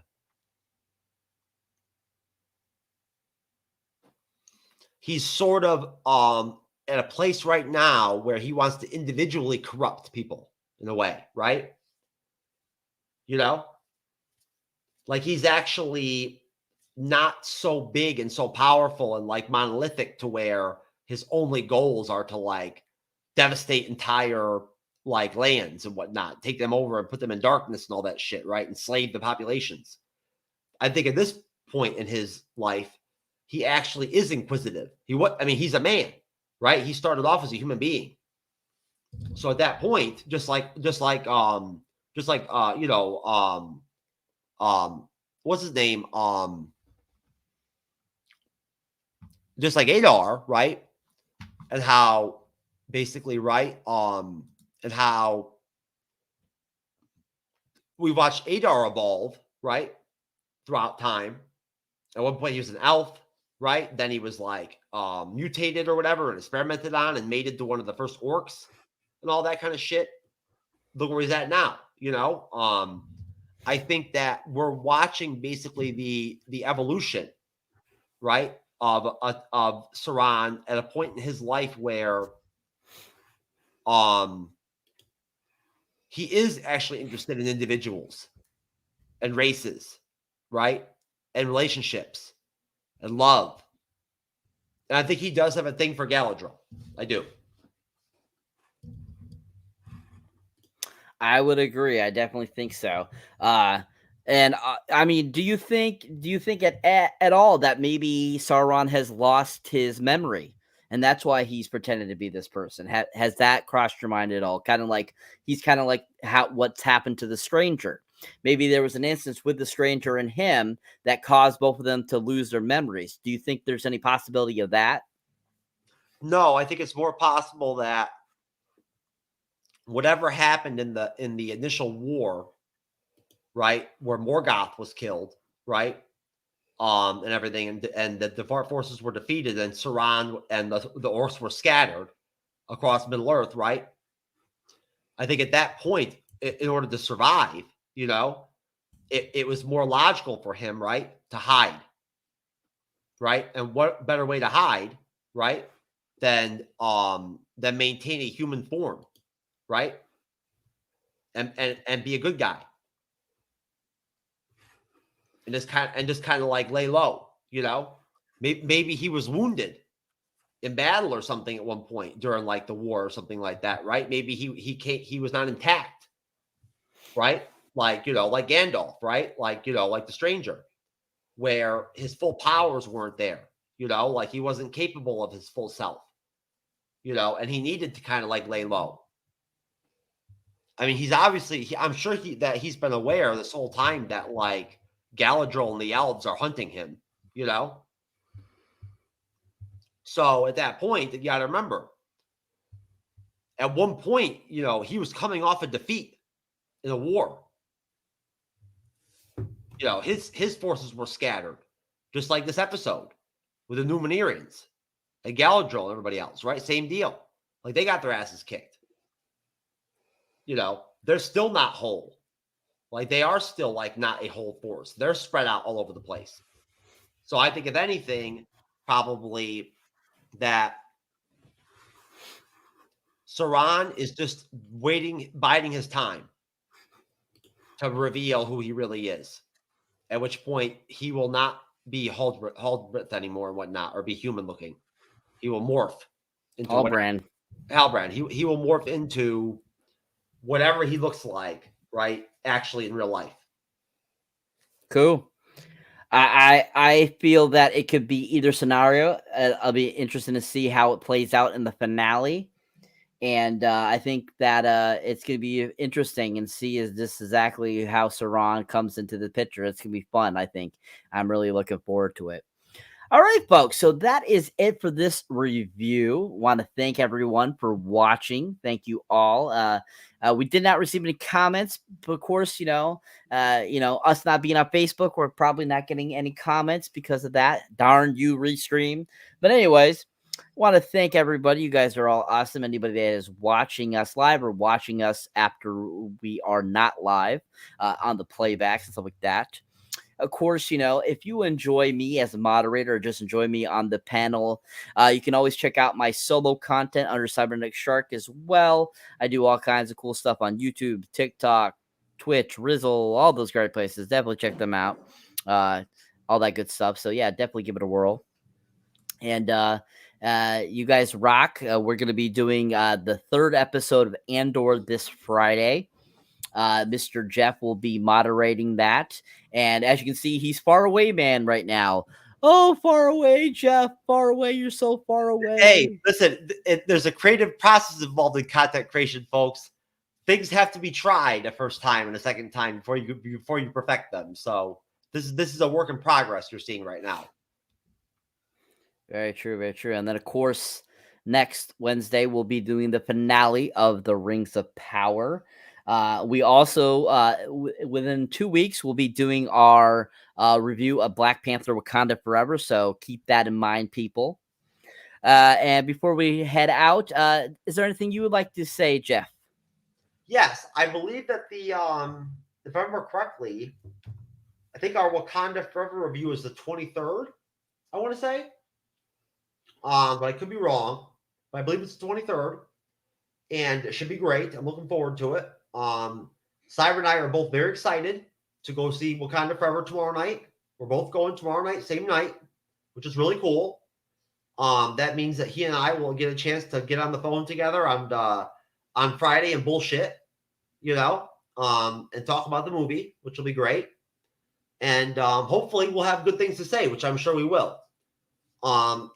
he's sort of at a place right now where he wants to individually corrupt people in a way, right? Like he's actually not so big and so powerful and like monolithic to where his only goals are to like devastate entire like lands and whatnot, take them over and put them in darkness and all that shit, right? Enslave the populations. I think at this point in his life, he actually is inquisitive. He's a man, right? He started off as a human being. So at that point, just like what's his name? Just like Adar, right? And how basically, right? And how we watched Adar evolve, right? Throughout time. At one point, he was an elf, right? Then he was like mutated or whatever and experimented on and made into one of the first orcs and all that kind of shit. Look where he's at now, I think that we're watching basically the evolution, right, of Sauron at a point in his life where he is actually interested in individuals and races, right, and relationships and love. And I think he does have a thing for Galadriel. I do. I would agree. I definitely think so. I mean, do you think at all that maybe Sauron has lost his memory, and that's why he's pretending to be this person? Has that crossed your mind at all? Kind of like what's happened to the stranger. Maybe there was an instance with the stranger and him that caused both of them to lose their memories. Do you think there's any possibility of that? No, I think it's more possible that whatever happened in the initial war, right, where Morgoth was killed, right, and everything, and the Dvarf forces were defeated, and Sauron and the orcs were scattered across Middle Earth, right? I think at that point, in order to survive, it was more logical for him, right, to hide, right? And what better way to hide, right, than maintain a human form, right? And be a good guy. And just kind of like lay low, Maybe he was wounded in battle or something at one point during like the war or something like that, right? Maybe he was not intact, right? Like, like Gandalf, right? Like, like the stranger, where his full powers weren't there, like he wasn't capable of his full self, and he needed to kind of like lay low. I mean, he's obviously, I'm sure that he's been aware this whole time that like Galadriel and the elves are hunting him, So at that point, you got to remember, at one point, you know, he was coming off a defeat in a war. You know, his forces were scattered, just like this episode with the Numenorians and Galadriel and everybody else, right? Same deal. Like, they got their asses kicked. You know, they're still not whole. Like, they are still, like, not a whole force. They're spread out all over the place. So I think, if anything, probably that Sauron is just waiting, biding his time to reveal who he really is. At which point, he will not be Halbrand anymore and whatnot, or be human looking. He will morph into Halbrand. He will morph into whatever he looks like, right? Actually, in real life. Cool. I feel that it could be either scenario. I'll be interested to see how it plays out in the finale. And I think that it's going to be interesting and see is this exactly how Sauron comes into the picture. It's going to be fun, I think. I'm really looking forward to it. All right, folks. So that is it for this review. Want to thank everyone for watching. Thank you all. We did not receive any comments, but of course, us not being on Facebook, we're probably not getting any comments because of that. Darn you, Restream. But anyways, want to thank everybody. You guys are all awesome. Anybody that is watching us live or watching us after we are not live on the playbacks and stuff like that. Of course, if you enjoy me as a moderator or just enjoy me on the panel, you can always check out my solo content under Cyberneticshark as well. I do all kinds of cool stuff on YouTube, TikTok, Twitch, Rizzle, all those great places. Definitely check them out. All that good stuff. So, yeah, definitely give it a whirl. And you guys rock. We're going to be doing the 3rd episode of Andor this Friday. Mr. Jeff will be moderating that. And as you can see, he's far away, man, right now. Oh, far away, Jeff. Far away. You're so far away. Hey, listen, there's a creative process involved in content creation, folks. Things have to be tried a first time and a second time before you perfect them. So this is a work in progress you're seeing right now. Very true, very true. And then, of course, next Wednesday, we'll be doing the finale of the Rings of Power. We also, within 2 weeks, we'll be doing our review of Black Panther Wakanda Forever. So keep that in mind, people. And before we head out, is there anything you would like to say, Jeff? Yes, I believe that if I remember correctly, I think our Wakanda Forever review is the 23rd, I want to say. But I could be wrong. But I believe it's the 23rd. And it should be great. I'm looking forward to it. Cyber and I are both very excited to go see Wakanda Forever tomorrow night. We're both going tomorrow night, same night, which is really cool. That means that he and I will get a chance to get on the phone together on Friday and bullshit, and talk about the movie, which will be great. And hopefully we'll have good things to say, which I'm sure we will. I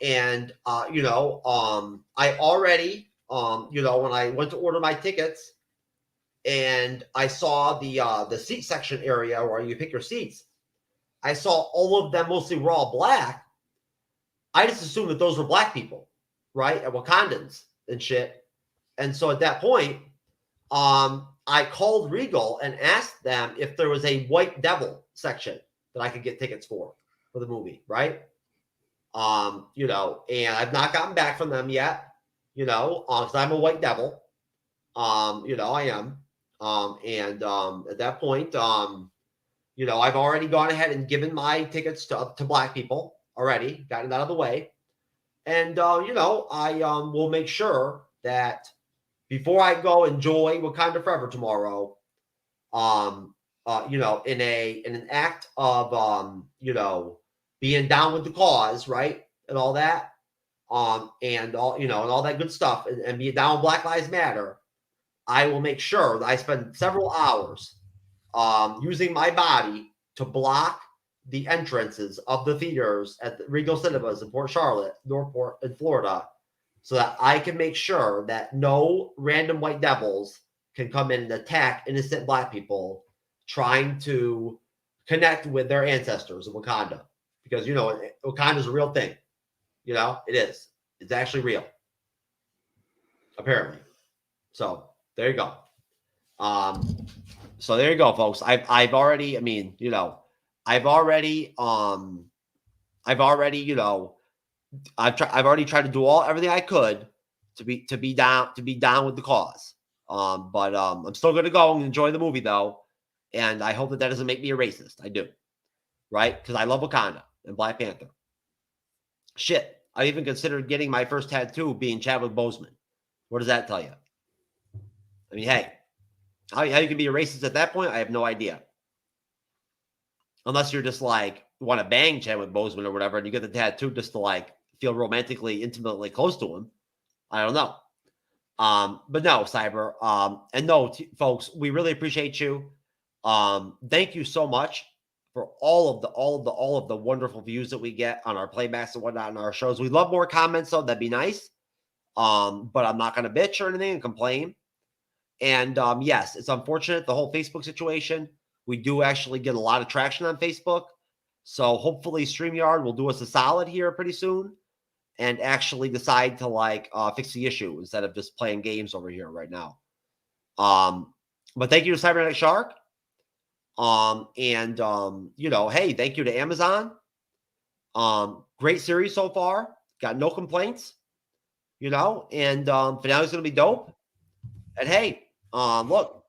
already, when I went to order my tickets and I saw the seat section area where you pick your seats, I saw all of them mostly were all black. I just assumed that those were black people, right? And Wakandans and shit. And so at that point, I called Regal and asked them if there was a White Devil section that I could get tickets for the movie, right? And I've not gotten back from them yet, because I'm a White Devil. I am. At that point, I've already gone ahead and given my tickets to black people already, gotten that out of the way. And, I will make sure that before I go enjoy Wakanda Forever tomorrow, in an act of, being down with the cause, right? And all that, and all that good stuff, and being down with Black Lives Matter, I will make sure that I spend several hours using my body to block the entrances of the theaters at the Regal Cinemas in Port Charlotte, Northport, in Florida, so that I can make sure that no random white devils can come in and attack innocent black people trying to connect with their ancestors in Wakanda. Because, Wakanda is a real thing. It is. It's actually real, apparently. So there you go. So there you go, folks. I've already, I mean, you know, I've already, I've already tried to do everything I could to be down with the cause. But I'm still going to go and enjoy the movie though, and I hope that doesn't make me a racist. I do, right? Because I love Wakanda and Black Panther. Shit, I even considered getting my first tattoo being Chadwick Boseman. What does that tell you? I mean, hey, how you can be a racist at that point? I have no idea. Unless you're just like want to bang Chadwick Boseman or whatever, and you get the tattoo just to like feel romantically, intimately close to him. I don't know. But no, Cyber. And no, folks, we really appreciate you. Thank you so much for all of the wonderful views that we get on our playbacks and whatnot on our shows. We love more comments, so that'd be nice. But I'm not gonna bitch or anything and complain. And yes, it's unfortunate, the whole Facebook situation. We do actually get a lot of traction on Facebook. So hopefully StreamYard will do us a solid here pretty soon and actually decide to like fix the issue instead of just playing games over here right now. But thank you to Cyberneticshark. You know, hey, thank you to Amazon. Great series so far. Got no complaints. You know, and finale's gonna be dope. And hey, look,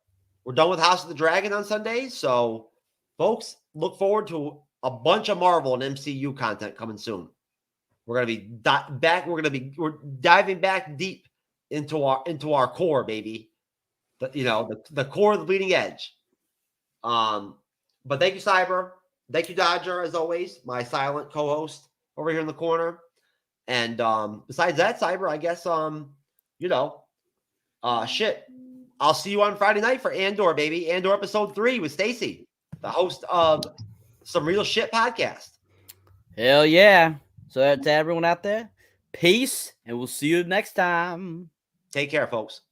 we're done with House of the Dragon on Sundays. So, folks, look forward to a bunch of Marvel and MCU content coming soon. We're gonna be back. We're diving back deep into our core, baby. The core of the bleeding edge. But thank you, Cyber. Thank you, Dodger, as always, my silent co-host over here in the corner. And besides that, Cyber, I guess shit. I'll see you on Friday night for Andor, baby. Andor episode 3 with Stacy, the host of Some Real Shit podcast. Hell yeah. So to everyone out there, peace, and we'll see you next time. Take care, folks.